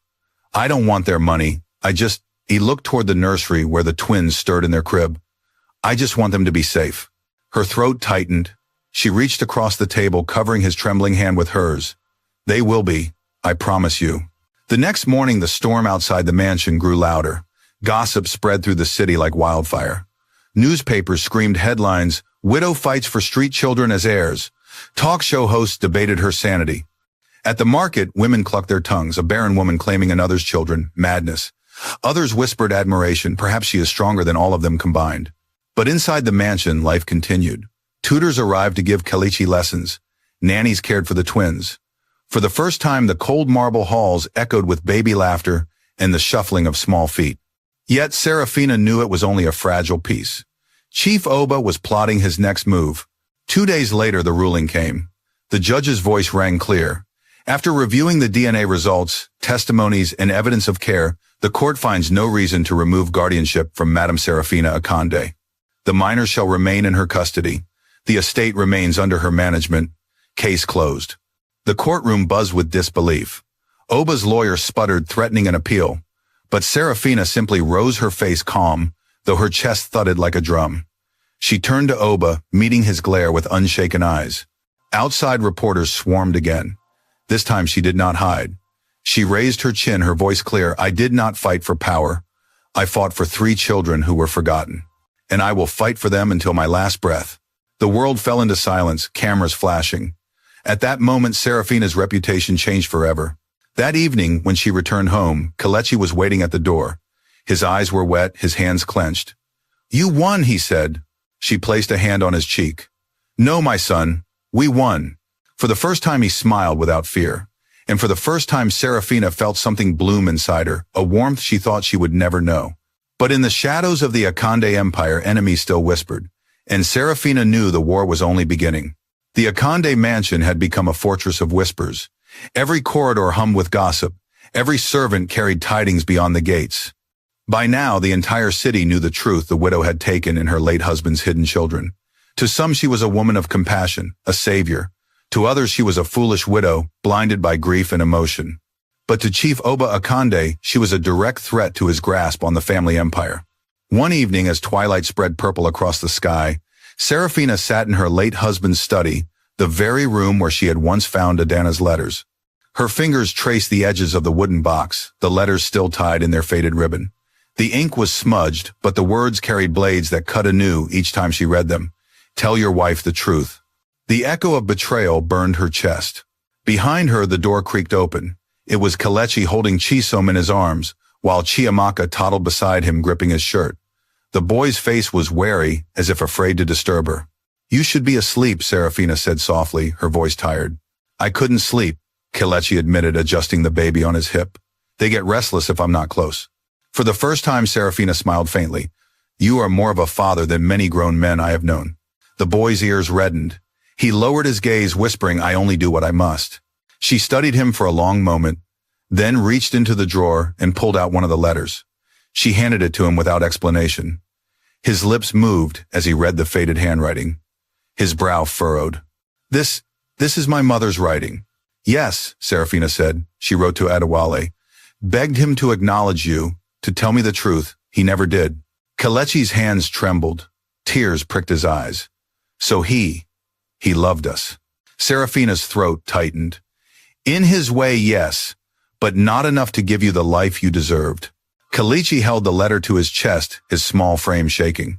I don't want their money. He looked toward the nursery where the twins stirred in their crib. I just want them to be safe. Her throat tightened. She reached across the table, covering his trembling hand with hers. They will be, I promise you. The next morning, the storm outside the mansion grew louder. Gossip spread through the city like wildfire. Newspapers screamed headlines, widow fights for street children as heirs. Talk show hosts debated her sanity. At the market, women clucked their tongues, a barren woman claiming another's children, madness. Others whispered admiration, perhaps she is stronger than all of them combined. But inside the mansion, life continued. Tutors arrived to give Kelechi lessons. Nannies cared for the twins. For the first time, the cold marble halls echoed with baby laughter and the shuffling of small feet. Yet Serafina knew it was only a fragile piece. Chief Oba was plotting his next move. 2 days later, the ruling came. The judge's voice rang clear. After reviewing the DNA results, testimonies, and evidence of care, the court finds no reason to remove guardianship from Madame Serafina Akande. The minor shall remain in her custody. The estate remains under her management. Case closed. The courtroom buzzed with disbelief. Oba's lawyer sputtered, threatening an appeal. But Serafina simply rose, her face calm, though her chest thudded like a drum. She turned to Oba, meeting his glare with unshaken eyes. Outside reporters swarmed again. This time she did not hide. She raised her chin, her voice clear. I did not fight for power. I fought for 3 children who were forgotten. And I will fight for them until my last breath. The world fell into silence, cameras flashing. At that moment, Serafina's reputation changed forever. That evening, when she returned home, Kelechi was waiting at the door. His eyes were wet, his hands clenched. You won, he said. She placed a hand on his cheek. No, my son, we won. For the first time, he smiled without fear. And for the first time, Serafina felt something bloom inside her, a warmth she thought she would never know. But in the shadows of the Akande Empire, enemies still whispered. And Serafina knew the war was only beginning. The Akande mansion had become a fortress of whispers. Every corridor hummed with gossip. Every servant carried tidings beyond the gates. By now, the entire city knew the truth the widow had taken in her late husband's hidden children. To some she was a woman of compassion, a savior. To others she was a foolish widow, blinded by grief and emotion. But to Chief Oba Akande, she was a direct threat to his grasp on the family empire. One evening, as twilight spread purple across the sky, Serafina sat in her late husband's study, the very room where she had once found Adana's letters. Her fingers traced the edges of the wooden box, the letters still tied in their faded ribbon. The ink was smudged, but the words carried blades that cut anew each time she read them. Tell your wife the truth. The echo of betrayal burned her chest. Behind her, the door creaked open. It was Kelechi holding Chisom in his arms, while Chiamaka toddled beside him gripping his shirt. The boy's face was wary, as if afraid to disturb her. You should be asleep, Serafina said softly, her voice tired. I couldn't sleep, Kelechi admitted, adjusting the baby on his hip. They get restless if I'm not close. For the first time, Serafina smiled faintly. You are more of a father than many grown men I have known. The boy's ears reddened. He lowered his gaze, whispering, I only do what I must. She studied him for a long moment, then reached into the drawer and pulled out one of the letters. She handed it to him without explanation. His lips moved as he read the faded handwriting. His brow furrowed. This is my mother's writing. Yes, Serafina said. She wrote to Adewale. Begged him to acknowledge you, to tell me the truth. He never did. Kelechi's hands trembled. Tears pricked his eyes. So he loved us. Serafina's throat tightened. In his way, yes, but not enough to give you the life you deserved. Kelechi held the letter to his chest, his small frame shaking.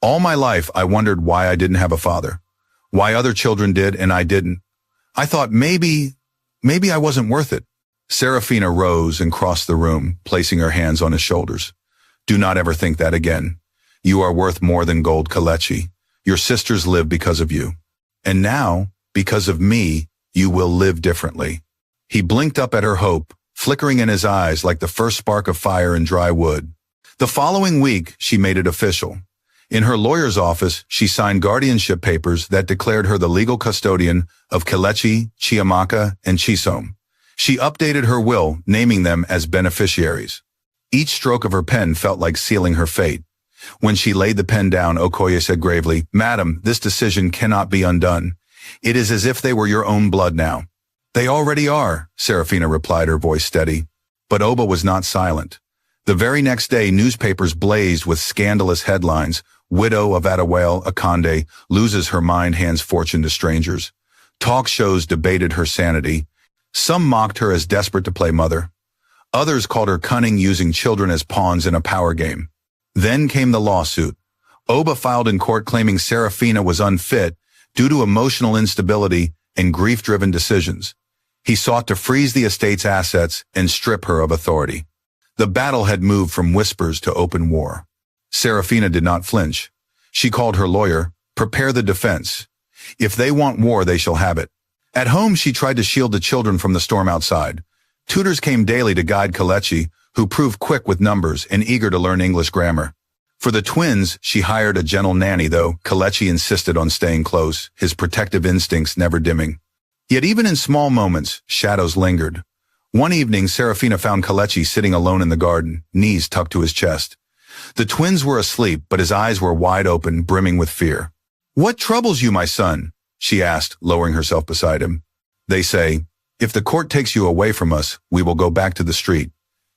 All my life, I wondered why I didn't have a father. Why other children did and I didn't. I thought maybe I wasn't worth it. Serafina rose and crossed the room, placing her hands on his shoulders. Do not ever think that again. You are worth more than gold, Kelechi. Your sisters live because of you. And now, because of me, you will live differently. He blinked up at her hope, flickering in his eyes like the first spark of fire in dry wood. The following week, she made it official. In her lawyer's office, she signed guardianship papers that declared her the legal custodian of Kelechi, Chiamaka, and Chisom. She updated her will, naming them as beneficiaries. Each stroke of her pen felt like sealing her fate. When she laid the pen down, Okoye said gravely, Madam, this decision cannot be undone. It is as if they were your own blood now. They already are, Serafina replied, her voice steady. But Oba was not silent. The very next day, newspapers blazed with scandalous headlines. Widow of Adewale Akande loses her mind, hands fortune to strangers. Talk shows debated her sanity. Some mocked her as desperate to play mother. Others called her cunning, using children as pawns in a power game. Then came the lawsuit. Oba filed in court claiming Serafina was unfit due to emotional instability and grief-driven decisions. He sought to freeze the estate's assets and strip her of authority. The battle had moved from whispers to open war. Serafina did not flinch. She called her lawyer, prepare the defense. If they want war, they shall have it. At home, she tried to shield the children from the storm outside. Tutors came daily to guide Kelechi, who proved quick with numbers and eager to learn English grammar. For the twins, she hired a gentle nanny, though Kelechi insisted on staying close, his protective instincts never dimming. Yet even in small moments, shadows lingered. One evening, Serafina found Kelechi sitting alone in the garden, knees tucked to his chest. The twins were asleep, but his eyes were wide open, brimming with fear. What troubles you, my son? She asked, lowering herself beside him. They say, if the court takes you away from us, we will go back to the street.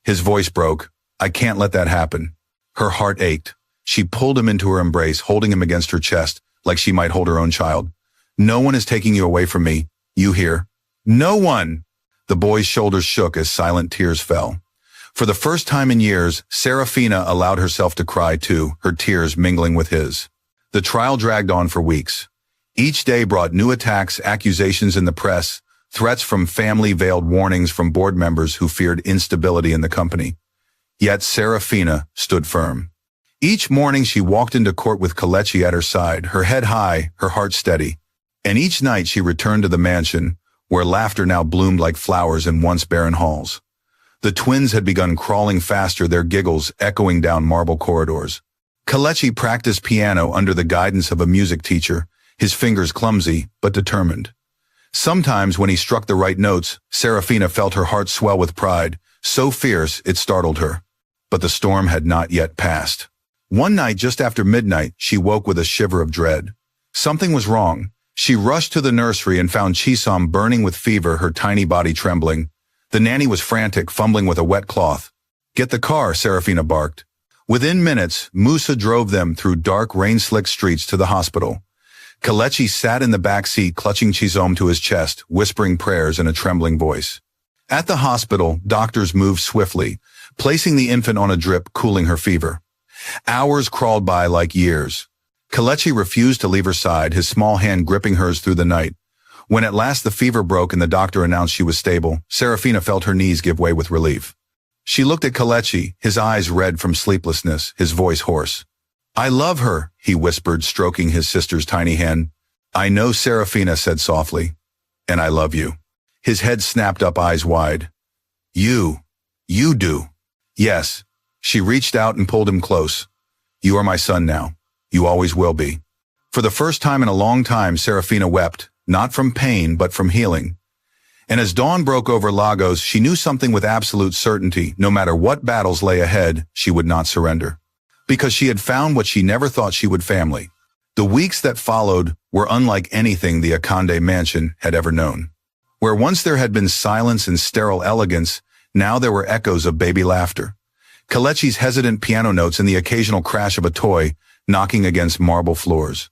His voice broke. I can't let that happen. Her heart ached. She pulled him into her embrace, holding him against her chest, like she might hold her own child. No one is taking you away from me. You hear? No one! The boy's shoulders shook as silent tears fell. For the first time in years, Serafina allowed herself to cry too, her tears mingling with his. The trial dragged on for weeks. Each day brought new attacks, accusations in the press, threats from family, veiled warnings from board members who feared instability in the company. Yet Serafina stood firm. Each morning she walked into court with Kelechi at her side, her head high, her heart steady. And each night she returned to the mansion, where laughter now bloomed like flowers in once barren halls. The twins had begun crawling faster, their giggles echoing down marble corridors. Kelechi practiced piano under the guidance of a music teacher, his fingers clumsy but determined. Sometimes when he struck the right notes, Serafina felt her heart swell with pride, so fierce it startled her. But the storm had not yet passed. One night just after midnight, she woke with a shiver of dread. Something was wrong. She rushed to the nursery and found Chisom burning with fever, her tiny body trembling. The nanny was frantic, fumbling with a wet cloth. "Get the car," Serafina barked. Within minutes, Musa drove them through dark, rain-slicked streets to the hospital. Kelechi sat in the back seat, clutching Chisom to his chest, whispering prayers in a trembling voice. At the hospital, doctors moved swiftly, placing the infant on a drip, cooling her fever. Hours crawled by like years. Kelechi refused to leave her side, his small hand gripping hers through the night. When at last the fever broke and the doctor announced she was stable, Serafina felt her knees give way with relief. She looked at Kelechi, his eyes red from sleeplessness, his voice hoarse. "I love her," he whispered, stroking his sister's tiny hand. "I know," Serafina said softly. "And I love you." His head snapped up, eyes wide. You do." "Yes." She reached out and pulled him close. "You are my son now. You always will be." For the first time in a long time, Serafina wept, not from pain, but from healing. And as dawn broke over Lagos, she knew something with absolute certainty. No matter what battles lay ahead, she would not surrender. Because she had found what she never thought she would: family. The weeks that followed were unlike anything the Akande mansion had ever known. Where once there had been silence and sterile elegance, now there were echoes of baby laughter. Kelechi's hesitant piano notes and the occasional crash of a toy knocking against marble floors.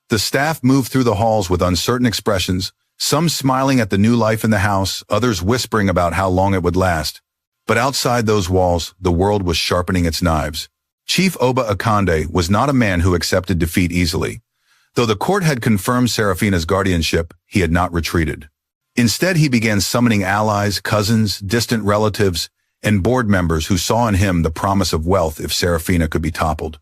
The staff moved through the halls with uncertain expressions, some smiling at the new life in the house, others whispering about how long it would last. But outside those walls, the world was sharpening its knives. Chief Oba Akande was not a man who accepted defeat easily. Though the court had confirmed Serafina's guardianship, he had not retreated. Instead, he began summoning allies, cousins, distant relatives, and board members who saw in him the promise of wealth if Serafina could be toppled.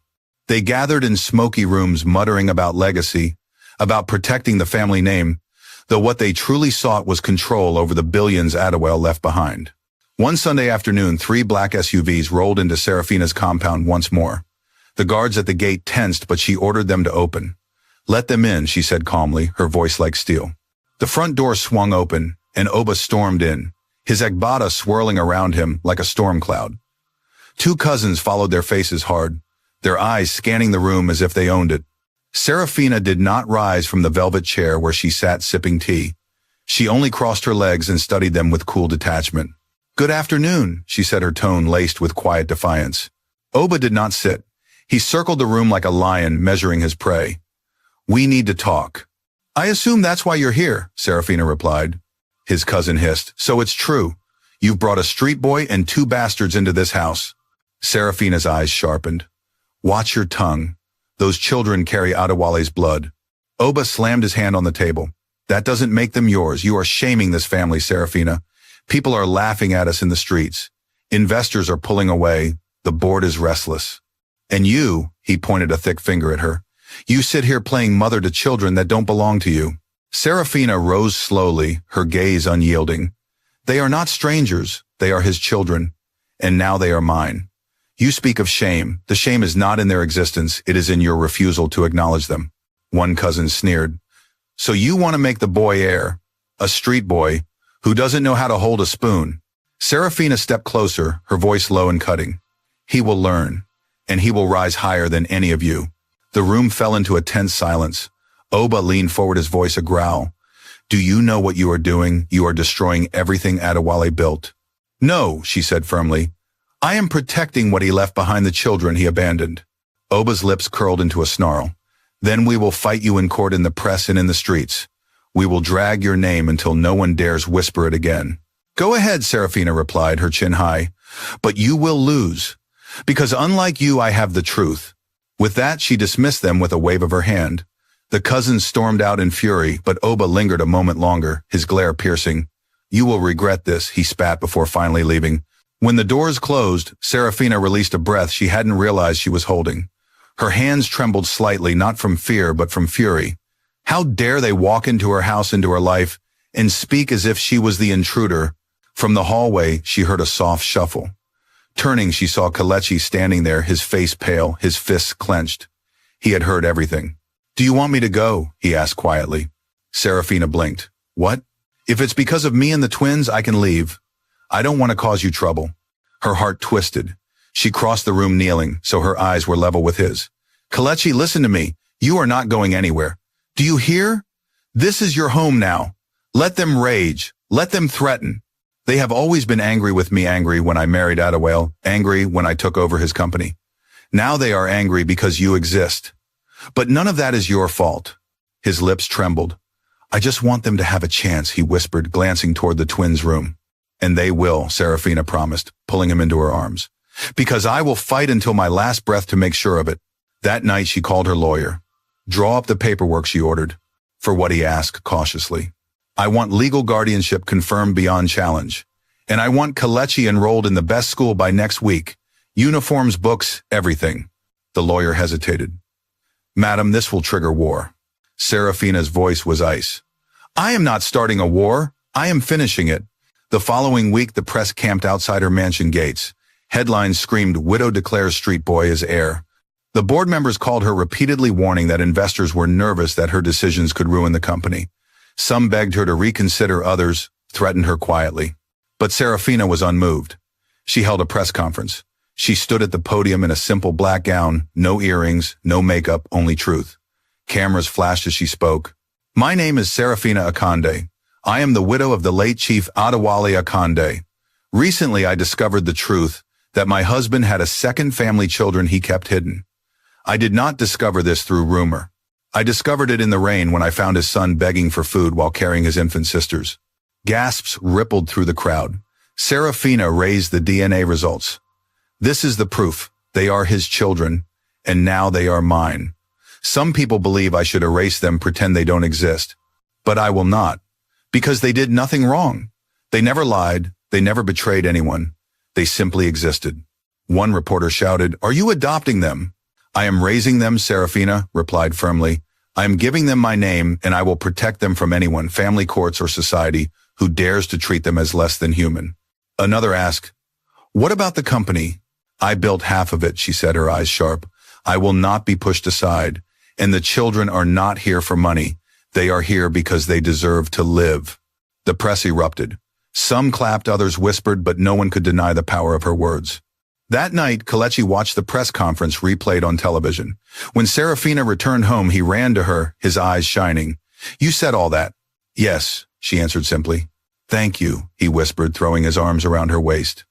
They gathered in smoky rooms muttering about legacy, about protecting the family name, though what they truly sought was control over the billions Adewale left behind. One Sunday afternoon, 3 black SUVs rolled into Serafina's compound once more. The guards at the gate tensed, but she ordered them to open. "Let them in," she said calmly, her voice like steel. The front door swung open, and Oba stormed in, his agbada swirling around him like a storm cloud. 2 cousins followed, their faces hard, their eyes scanning the room as if they owned it. Serafina did not rise from the velvet chair where she sat sipping tea. She only crossed her legs and studied them with cool detachment. "Good afternoon," she said, her tone laced with quiet defiance. Oba did not sit. He circled the room like a lion measuring his prey. "We need to talk." "I assume that's why you're here," Serafina replied. His cousin hissed. "So it's true. You've brought a street boy and 2 bastards into this house." Serafina's eyes sharpened. "Watch your tongue. Those children carry Adewale's blood." Oba slammed his hand on the table. "That doesn't make them yours. You are shaming this family, Serafina. People are laughing at us in the streets. Investors are pulling away. The board is restless. And you," he pointed a thick finger at her, "you sit here playing mother to children that don't belong to you." Serafina rose slowly, her gaze unyielding. "They are not strangers. They are his children. And now they are mine. You speak of shame. The shame is not in their existence. It is in your refusal to acknowledge them." One cousin sneered. "So you want to make the boy heir? A street boy who doesn't know how to hold a spoon?" Serafina stepped closer, her voice low and cutting. "He will learn, and he will rise higher than any of you." The room fell into a tense silence. Oba leaned forward, his voice a growl. "Do you know what you are doing? You are destroying everything Adewale built." "No," she said firmly. "I am protecting what he left behind, the children he abandoned." Oba's lips curled into a snarl. "Then we will fight you in court, in the press, and in the streets. We will drag your name until no one dares whisper it again." "Go ahead," Serafina replied, her chin high. "But you will lose. Because unlike you, I have the truth." With that, she dismissed them with a wave of her hand. The cousins stormed out in fury, but Oba lingered a moment longer, his glare piercing. "You will regret this," he spat before finally leaving. When the doors closed, Serafina released a breath she hadn't realized she was holding. Her hands trembled slightly, not from fear, but from fury. How dare they walk into her house, into her life, and speak as if she was the intruder? From the hallway, she heard a soft shuffle. Turning, she saw Kelechi standing there, his face pale, his fists clenched. He had heard everything. "Do you want me to go?" he asked quietly. Serafina blinked. "What?" "If it's because of me and the twins, I can leave. I don't want to cause you trouble." Her heart twisted. She crossed the room kneeling, so her eyes were level with his. "Kelechi, listen to me. You are not going anywhere. Do you hear? This is your home now. Let them rage. Let them threaten. They have always been angry with me, angry when I married Adewale, angry when I took over his company. Now they are angry because you exist. But none of that is your fault." His lips trembled. "I just want them to have a chance," he whispered, glancing toward the twins' room. "And they will," Serafina promised, pulling him into her arms. "Because I will fight until my last breath to make sure of it." That night she called her lawyer. "Draw up the paperwork," she ordered. "For what?" he asked cautiously. "I want legal guardianship confirmed beyond challenge. And I want Kelechi enrolled in the best school by next week. Uniforms, books, everything." The lawyer hesitated. "Madam, this will trigger war." Serafina's voice was ice. "I am not starting a war. I am finishing it." The following week, the press camped outside her mansion gates. Headlines screamed, "Widow declares street boy is heir." The board members called her, repeatedly warning that investors were nervous that her decisions could ruin the company. Some begged her to reconsider, others threatened her quietly. But Serafina was unmoved. She held a press conference. She stood at the podium in a simple black gown, no earrings, no makeup, only truth. Cameras flashed as she spoke. "My name is Serafina Akande. I am the widow of the late Chief Adewale Akande. Recently I discovered the truth, that my husband had a second family, children he kept hidden. I did not discover this through rumor. I discovered it in the rain when I found his son begging for food while carrying his infant sisters." Gasps rippled through the crowd. Serafina raised the DNA results. "This is the proof. They are his children, and now they are mine. Some people believe I should erase them, pretend they don't exist. But I will not, because they did nothing wrong. They never lied. They never betrayed anyone. They simply existed." One reporter shouted, "Are you adopting them?" "I am raising them," Serafina replied firmly. "I am giving them my name, and I will protect them from anyone, family, courts, or society, who dares to treat them as less than human." Another asked, "What about the company?" "I built half of it," she said, her eyes sharp. "I will not be pushed aside. And the children are not here for money. They are here because they deserve to live." The press erupted. Some clapped, others whispered, but no one could deny the power of her words. That night, Kelechi watched the press conference replayed on television. When Serafina returned home, he ran to her, his eyes shining. "You said all that?" "Yes," she answered simply. "Thank you," he whispered, throwing his arms around her waist.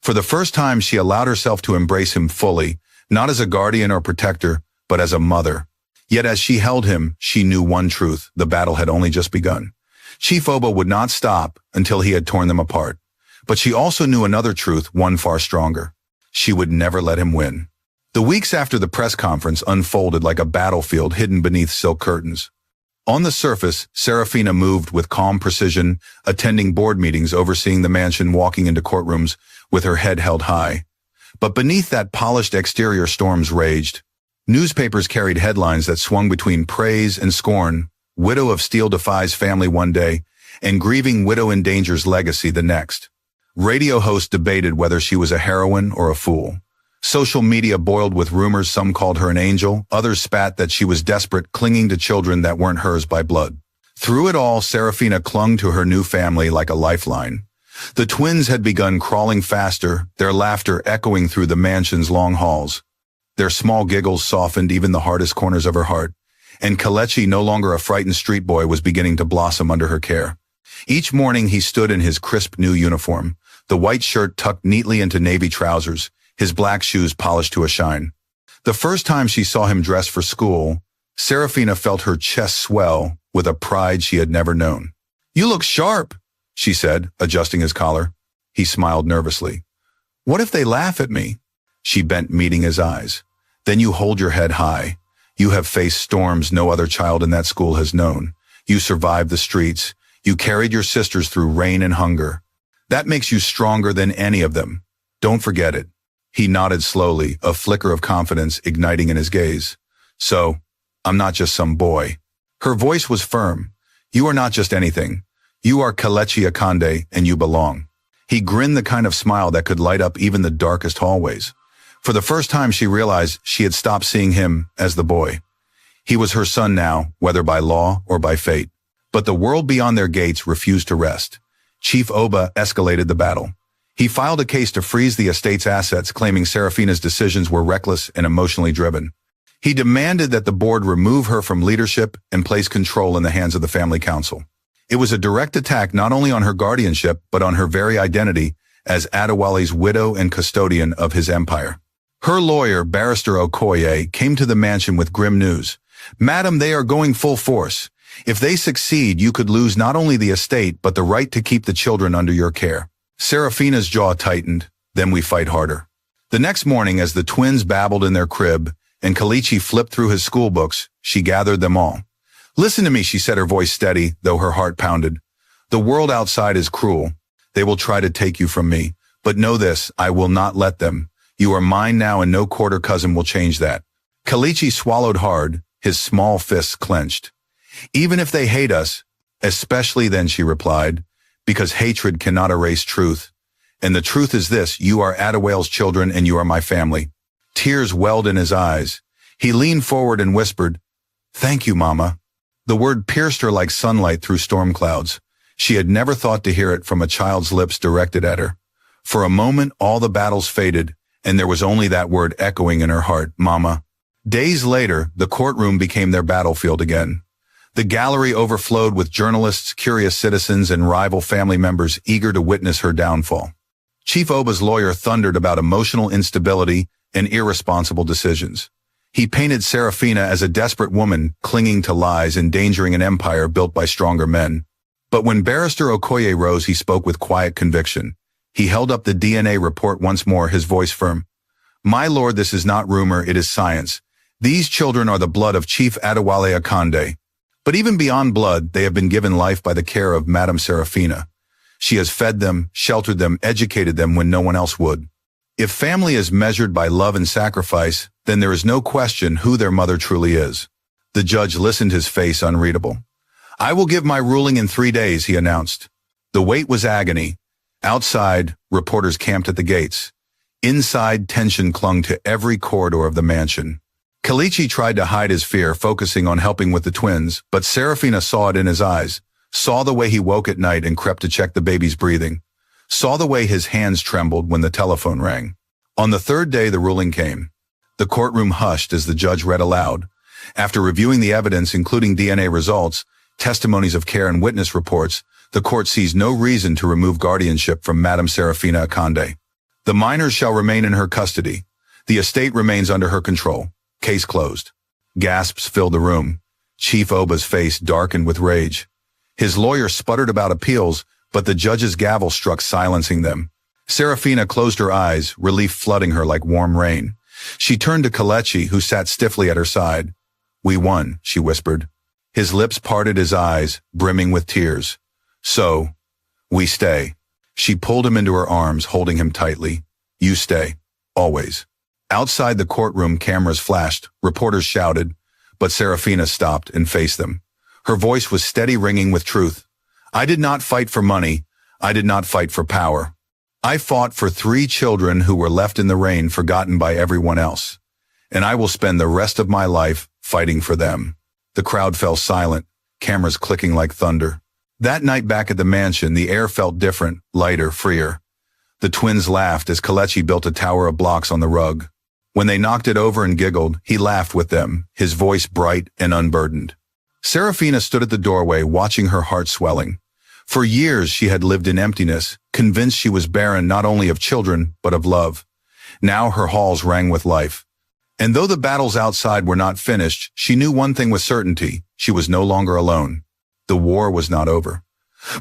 For the first time, she allowed herself to embrace him fully, not as a guardian or protector, but as a mother. Yet as she held him, she knew one truth: the battle had only just begun. Chief Oba would not stop until he had torn them apart. But she also knew another truth, one far stronger. She would never let him win. The weeks after the press conference unfolded like a battlefield hidden beneath silk curtains. On the surface, Serafina moved with calm precision, attending board meetings, overseeing the mansion, walking into courtrooms with her head held high. But beneath that polished exterior, storms raged. Newspapers carried headlines that swung between praise and scorn. Widow of Steel defies family one day, and grieving widow endangers legacy the next. Radio hosts debated whether she was a heroine or a fool. Social media boiled with rumors. Some called her an angel, others spat that she was desperate, clinging to children that weren't hers by blood. Through it all, Serafina clung to her new family like a lifeline. The twins had begun crawling faster, their laughter echoing through the mansion's long halls. Their small giggles softened even the hardest corners of her heart, and Kelechi, no longer a frightened street boy, was beginning to blossom under her care. Each morning he stood in his crisp new uniform, the white shirt tucked neatly into navy trousers, his black shoes polished to a shine. The first time she saw him dressed for school, Serafina felt her chest swell with a pride she had never known. "You look sharp," she said, adjusting his collar. He smiled nervously. "What if they laugh at me?" She bent, meeting his eyes. "Then you hold your head high. You have faced storms no other child in that school has known. You survived the streets. You carried your sisters through rain and hunger. That makes you stronger than any of them. Don't forget it." He nodded slowly, a flicker of confidence igniting in his gaze. "So, I'm not just some boy." Her voice was firm. "You are not just anything. You are Kelechi Akande, and you belong." He grinned the kind of smile that could light up even the darkest hallways. For the first time, she realized she had stopped seeing him as the boy. He was her son now, whether by law or by fate. But the world beyond their gates refused to rest. Chief Oba escalated the battle. He filed a case to freeze the estate's assets, claiming Serafina's decisions were reckless and emotionally driven. He demanded that the board remove her from leadership and place control in the hands of the family council. It was a direct attack not only on her guardianship, but on her very identity as Adewale's widow and custodian of his empire. Her lawyer, Barrister Okoye, came to the mansion with grim news. "Madam, they are going full force. If they succeed, you could lose not only the estate, but the right to keep the children under your care." Serafina's jaw tightened. "Then we fight harder." The next morning, as the twins babbled in their crib, and Kelechi flipped through his school books, she gathered them all. "Listen to me," she said, her voice steady, though her heart pounded. "The world outside is cruel. They will try to take you from me. But know this, I will not let them. You are mine now, and no quarter cousin will change that." Kelechi swallowed hard, his small fists clenched. "Even if they hate us, especially then," she replied, "because hatred cannot erase truth. And the truth is this, you are Adewale's children and you are my family." Tears welled in his eyes. He leaned forward and whispered, "Thank you, Mama." The word pierced her like sunlight through storm clouds. She had never thought to hear it from a child's lips directed at her. For a moment, all the battles faded, and there was only that word echoing in her heart, "Mama." Days later, the courtroom became their battlefield again. The gallery overflowed with journalists, curious citizens, and rival family members eager to witness her downfall. Chief Oba's lawyer thundered about emotional instability and irresponsible decisions. He painted Serafina as a desperate woman clinging to lies, endangering an empire built by stronger men. But when Barrister Okoye rose, he spoke with quiet conviction. He held up the DNA report once more, his voice firm. "My lord, this is not rumor, it is science. These children are the blood of Chief Adewale Akande. But even beyond blood, they have been given life by the care of Madame Serafina. She has fed them, sheltered them, educated them when no one else would. If family is measured by love and sacrifice, then there is no question who their mother truly is." The judge listened, his face unreadable. "I will give my ruling in 3 days," he announced. The wait was agony. Outside, reporters camped at the gates. Inside, tension clung to every corridor of the mansion. Kelechi tried to hide his fear, focusing on helping with the twins, but Serafina saw it in his eyes, saw the way he woke at night and crept to check the baby's breathing, saw the way his hands trembled when the telephone rang. On the third day, the ruling came. The courtroom hushed as the judge read aloud. After reviewing the evidence, including DNA results, testimonies of care and witness reports, the court sees no reason to remove guardianship from Madame Serafina Akande. The minors shall remain in her custody. The estate remains under her control. Case closed. Gasps filled the room. Chief Oba's face darkened with rage. His lawyer sputtered about appeals, but the judge's gavel struck, silencing them. Serafina closed her eyes, relief flooding her like warm rain. She turned to Kelechi, who sat stiffly at her side. "We won," she whispered. His lips parted, his eyes brimming with tears. "So, we stay." She pulled him into her arms, holding him tightly. "You stay. Always." Outside the courtroom, cameras flashed, reporters shouted, but Serafina stopped and faced them. Her voice was steady, ringing with truth. "I did not fight for money. I did not fight for power. I fought for 3 children who were left in the rain, forgotten by everyone else. And I will spend the rest of my life fighting for them." The crowd fell silent, cameras clicking like thunder. That night back at the mansion, the air felt different, lighter, freer. The twins laughed as Kelechi built a tower of blocks on the rug. When they knocked it over and giggled, he laughed with them, his voice bright and unburdened. Serafina stood at the doorway, watching, her heart swelling. For years she had lived in emptiness, convinced she was barren not only of children, but of love. Now her halls rang with life. And though the battles outside were not finished, she knew one thing with certainty: she was no longer alone. The war was not over.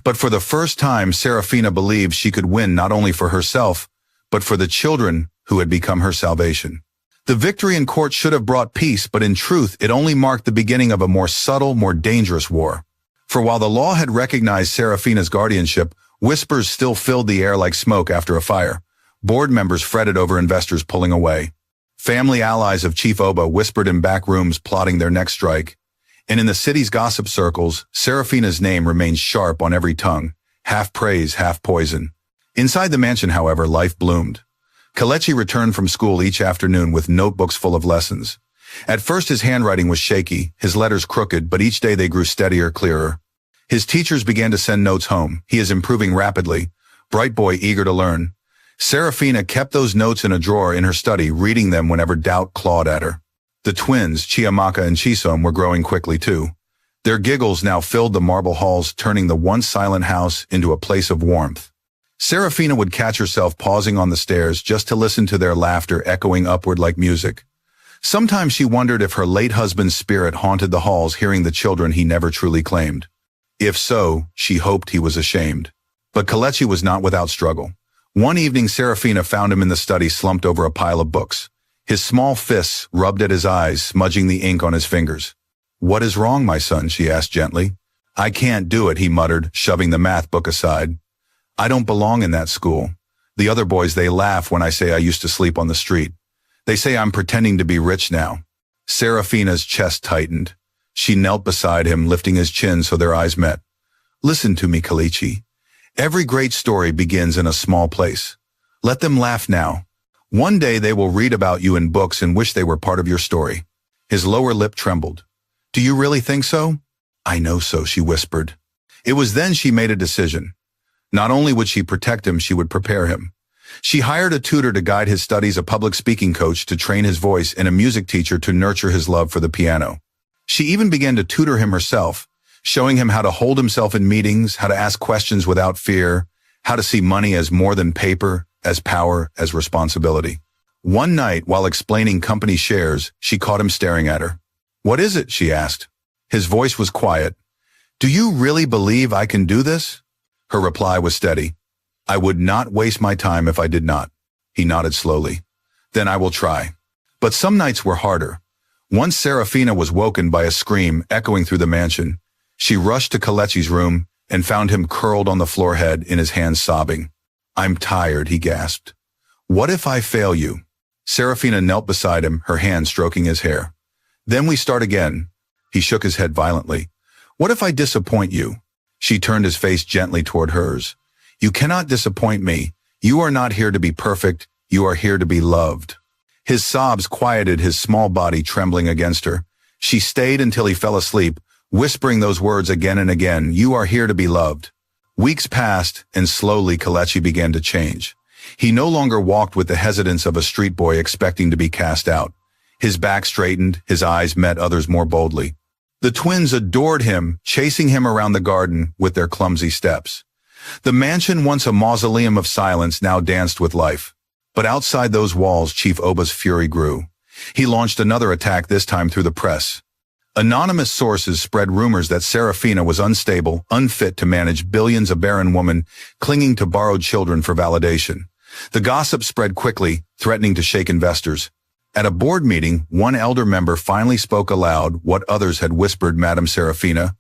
But for the first time, Serafina believed she could win not only for herself, but for the children who had become her salvation. The victory in court should have brought peace, but in truth, it only marked the beginning of a more subtle, more dangerous war. For while the law had recognized Serafina's guardianship, whispers still filled the air like smoke after a fire. Board members fretted over investors pulling away. Family allies of Chief Oba whispered in back rooms, plotting their next strike. And in the city's gossip circles, Serafina's name remained sharp on every tongue, half praise, half poison. Inside the mansion, however, life bloomed. Kelechi returned from school each afternoon with notebooks full of lessons. At first his handwriting was shaky, his letters crooked, but each day they grew steadier, clearer. His teachers began to send notes home. He is improving rapidly. Bright boy, eager to learn. Serafina kept those notes in a drawer in her study, reading them whenever doubt clawed at her. The twins, Chiamaka and Chisom, were growing quickly too. Their giggles now filled the marble halls, turning the once silent house into a place of warmth. Serafina would catch herself pausing on the stairs just to listen to their laughter echoing upward like music. Sometimes she wondered if her late husband's spirit haunted the halls, hearing the children he never truly claimed. If so, she hoped he was ashamed. But Kelechi was not without struggle. One evening, Serafina found him in the study, slumped over a pile of books. His small fists rubbed at his eyes, smudging the ink on his fingers. "What is wrong, my son?" she asked gently. "I can't do it," he muttered, shoving the math book aside. "I don't belong in that school. The other boys, they laugh when I say I used to sleep on the street. They say I'm pretending to be rich now." Serafina's chest tightened. She knelt beside him, lifting his chin so their eyes met. "Listen to me, Kelechi. Every great story begins in a small place. Let them laugh now. One day they will read about you in books and wish they were part of your story." His lower lip trembled. "Do you really think so?" "I know so," she whispered. It was then she made a decision. Not only would she protect him, she would prepare him. She hired a tutor to guide his studies, a public speaking coach to train his voice, and a music teacher to nurture his love for the piano. She even began to tutor him herself, showing him how to hold himself in meetings, how to ask questions without fear, how to see money as more than paper, as power, as responsibility. One night, while explaining company shares, she caught him staring at her. "What is it?" she asked. His voice was quiet. "Do you really believe I can do this?" Her reply was steady. "I would not waste my time if I did not." He nodded slowly. "Then I will try." But some nights were harder. Once Serafina was woken by a scream echoing through the mansion. She rushed to Kelechi's room and found him curled on the floor, head in his hands, sobbing. "I'm tired," he gasped. "What if I fail you?" Serafina knelt beside him, her hand stroking his hair. "Then we start again." He shook his head violently. "What if I disappoint you?" She turned his face gently toward hers. "You cannot disappoint me. You are not here to be perfect. You are here to be loved." His sobs quieted his small body trembling against her. She stayed until he fell asleep, whispering those words again and again. "You are here to be loved." Weeks passed, and slowly Kelechi began to change. He no longer walked with the hesitance of a street boy expecting to be cast out. His back straightened, his eyes met others more boldly. The twins adored him, chasing him around the garden with their clumsy steps. The mansion, once a mausoleum of silence, now danced with life. But outside those walls, Chief Oba's fury grew. He launched another attack, this time through the press. Anonymous sources spread rumors that Serafina was unstable, unfit to manage billions, a barren woman clinging to borrowed children for validation. The gossip spread quickly, threatening to shake investors. At a board meeting, one elder member finally spoke aloud what others had whispered. "Madam Serafina,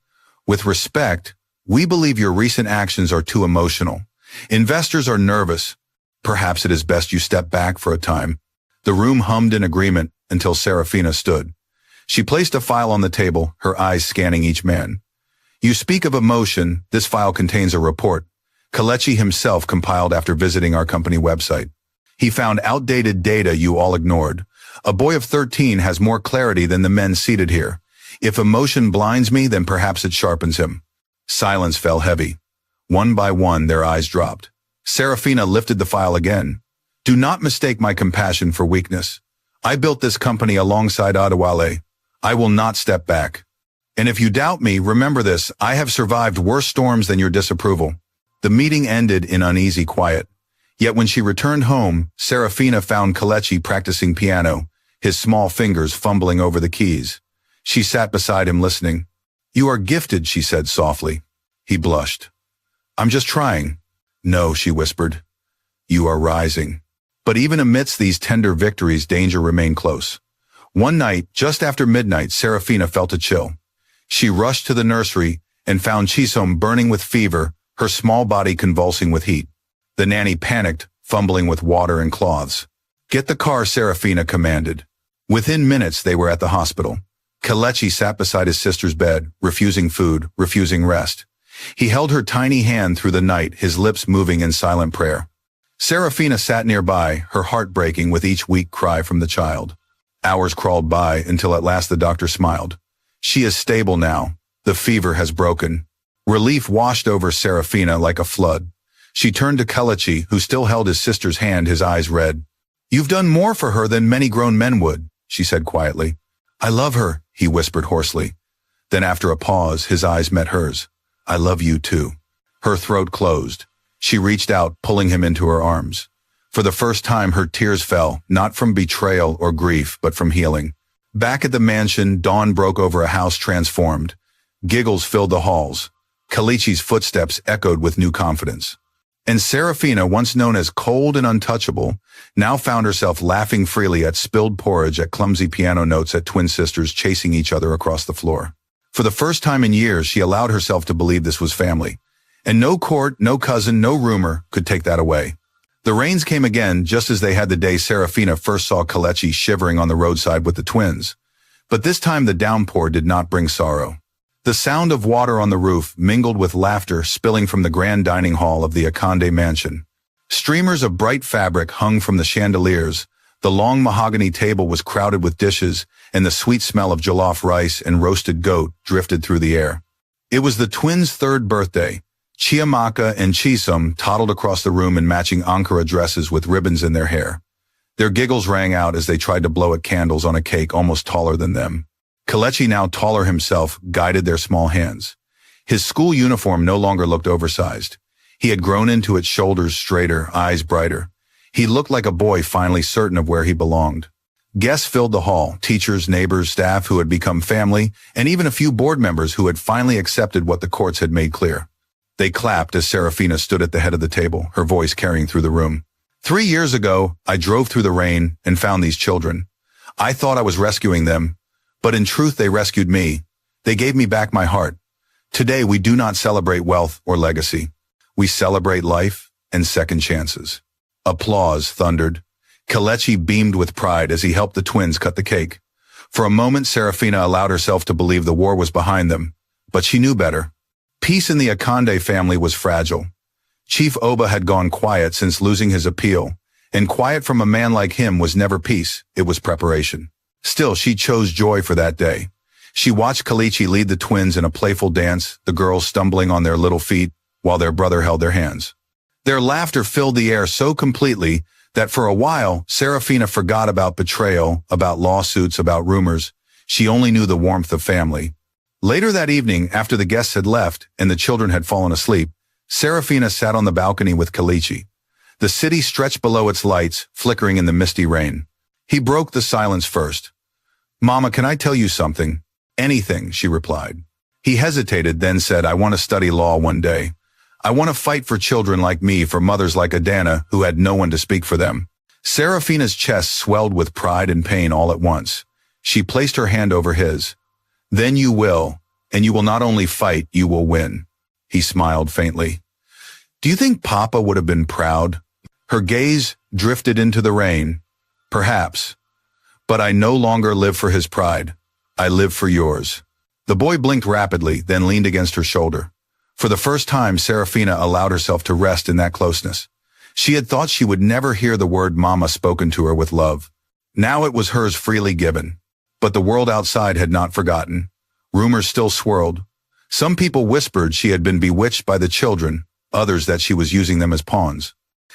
with respect, we believe your recent actions are too emotional. Investors are nervous. Perhaps it is best you step back for a time." The room hummed in agreement until Serafina stood. She placed a file on the table, her eyes scanning each man. "You speak of emotion. This file contains a report Kelechi himself compiled after visiting our company website. He found outdated data you all ignored. A boy of 13 has more clarity than the men seated here. If emotion blinds me, then perhaps it sharpens him." Silence fell heavy. One by one, their eyes dropped. Serafina lifted the file again. "Do not mistake my compassion for weakness. I built this company alongside Adewale. I will not step back. And if you doubt me, remember this: I have survived worse storms than your disapproval." The meeting ended in uneasy quiet. Yet when she returned home, Serafina found Kelechi practicing piano, his small fingers fumbling over the keys. She sat beside him, listening. "You are gifted," she said softly. He blushed. "I'm just trying." "No," she whispered. "You are rising." But even amidst these tender victories, danger remained close. One night, just after midnight, Serafina felt a chill. She rushed to the nursery and found Chisom burning with fever, her small body convulsing with heat. The nanny panicked, fumbling with water and cloths. "Get the car," Serafina commanded. Within minutes, they were at the hospital. Kelechi sat beside his sister's bed, refusing food, refusing rest. He held her tiny hand through the night, his lips moving in silent prayer. Serafina sat nearby, her heart breaking with each weak cry from the child. Hours crawled by until at last the doctor smiled. She is stable now. The fever has broken. Relief washed over Serafina like a flood. She turned to Kelechi, who still held his sister's hand, his eyes red. "You've done more for her than many grown men would," she said quietly. "I love her," he whispered hoarsely. Then after a pause, his eyes met hers. "I love you too." Her throat closed. She reached out, pulling him into her arms. For the first time, her tears fell, not from betrayal or grief, but from healing. Back at the mansion, dawn broke over a house transformed. Giggles filled the halls. Kelechi's footsteps echoed with new confidence. And Serafina, once known as cold and untouchable, now found herself laughing freely at spilled porridge, at clumsy piano notes, at twin sisters chasing each other across the floor. For the first time in years, she allowed herself to believe this was family. And no court, no cousin, no rumor could take that away. The rains came again, just as they had the day Serafina first saw Kelechi shivering on the roadside with the twins. But this time the downpour did not bring sorrow. The sound of water on the roof mingled with laughter spilling from the grand dining hall of the Akande mansion. Streamers of bright fabric hung from the chandeliers, the long mahogany table was crowded with dishes, and the sweet smell of jollof rice and roasted goat drifted through the air. It was the twins' third birthday. Chiamaka and Chisom toddled across the room in matching Ankara dresses with ribbons in their hair. Their giggles rang out as they tried to blow at candles on a cake almost taller than them. Kelechi, now taller himself, guided their small hands. His school uniform no longer looked oversized. He had grown into its shoulders straighter, eyes brighter. He looked like a boy finally certain of where he belonged. Guests filled the hall, teachers, neighbors, staff who had become family, and even a few board members who had finally accepted what the courts had made clear. They clapped as Serafina stood at the head of the table, her voice carrying through the room. 3 years ago, I drove through the rain and found these children. I thought I was rescuing them, but in truth they rescued me. They gave me back my heart. Today we do not celebrate wealth or legacy. We celebrate life and second chances. Applause thundered. Kelechi beamed with pride as he helped the twins cut the cake. For a moment, Serafina allowed herself to believe the war was behind them, but she knew better. Peace in the Akande family was fragile. Chief Oba had gone quiet since losing his appeal, and quiet from a man like him was never peace, it was preparation. Still, she chose joy for that day. She watched Kelechi lead the twins in a playful dance, the girls stumbling on their little feet while their brother held their hands. Their laughter filled the air so completely that for a while, Serafina forgot about betrayal, about lawsuits, about rumors. She only knew the warmth of family. Later that evening, after the guests had left and the children had fallen asleep, Serafina sat on the balcony with Kelechi. The city stretched below its lights, flickering in the misty rain. He broke the silence first. "Mama, can I tell you something?" "Anything," she replied. He hesitated, then said, "I want to study law one day. I want to fight for children like me, for mothers like Adana who had no one to speak for them." Serafina's chest swelled with pride and pain all at once. She placed her hand over his. "Then you will, and you will not only fight, you will win." He smiled faintly. "Do you think Papa would have been proud?" Her gaze drifted into the rain. "Perhaps. But I no longer live for his pride. I live for yours." The boy blinked rapidly, then leaned against her shoulder. For the first time, Serafina allowed herself to rest in that closeness. She had thought she would never hear the word mama spoken to her with love. Now it was hers freely given. But the world outside had not forgotten. Rumors still swirled. Some people whispered she had been bewitched by the children, others that she was using them as pawns.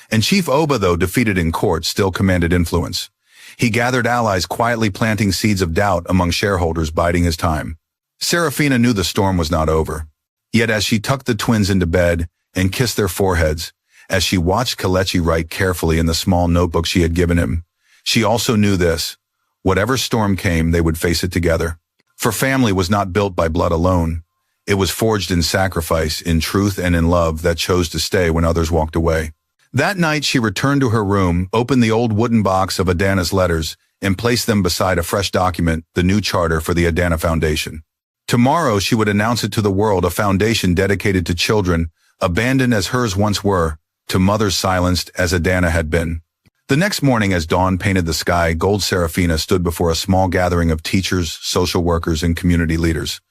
And Chief Oba, though defeated in court, still commanded influence. He gathered allies, quietly planting seeds of doubt among shareholders, biding his time. Serafina knew the storm was not over. Yet as she tucked the twins into bed and kissed their foreheads, as she watched Kelechi write carefully in the small notebook she had given him, she also knew this: whatever storm came, they would face it together. For family was not built by blood alone. It was forged in sacrifice, in truth, and in love that chose to stay when others walked away. That night she returned to her room, opened the old wooden box of Adana's letters, and placed them beside a fresh document, the new charter for the Adana Foundation. Tomorrow she would announce it to the world, a foundation dedicated to children, abandoned as hers once were, to mothers silenced as Adana had been. The next morning, as dawn painted the sky, gold, Serafina stood before a small gathering of teachers, social workers, and community leaders.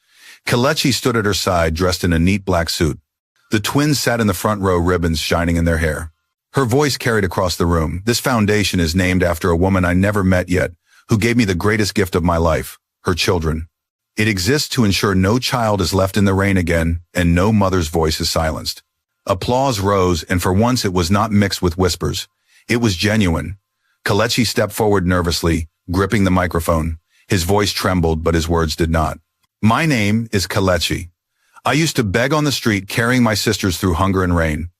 Kelechi stood at her side, dressed in a neat black suit. The twins sat in the front row, ribbons shining in their hair. Her voice carried across the room. This foundation is named after a woman I never met yet, who gave me the greatest gift of my life, her children. It exists to ensure no child is left in the rain again and no mother's voice is silenced. Applause rose, and for once it was not mixed with whispers. It was genuine. Kelechi stepped forward nervously, gripping the microphone. His voice trembled, but his words did not. My name is Kelechi. I used to beg on the street, carrying my sisters through hunger and rain.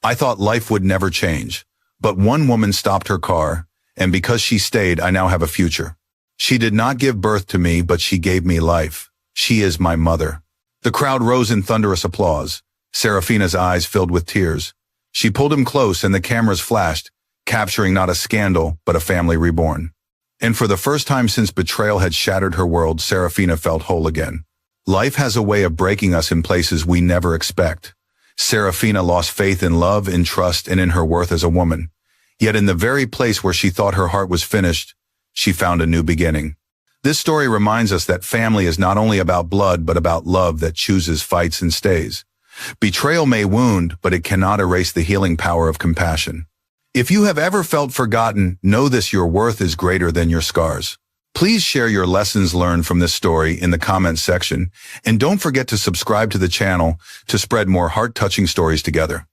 I thought life would never change. But one woman stopped her car, and because she stayed, I now have a future. She did not give birth to me, but she gave me life. She is my mother. The crowd rose in thunderous applause. Serafina's eyes filled with tears. She pulled him close, and the cameras flashed, capturing not a scandal, but a family reborn. And for the first time since betrayal had shattered her world, Serafina felt whole again. Life has a way of breaking us in places we never expect. Serafina lost faith in love, in trust, and in her worth as a woman. Yet in the very place where she thought her heart was finished, she found a new beginning. This story reminds us that family is not only about blood, but about love that chooses, fights, and stays. Betrayal may wound, but it cannot erase the healing power of compassion. If you have ever felt forgotten, know this: your worth is greater than your scars. Please share your lessons learned from this story in the comments section, and don't forget to subscribe to the channel to spread more heart-touching stories together.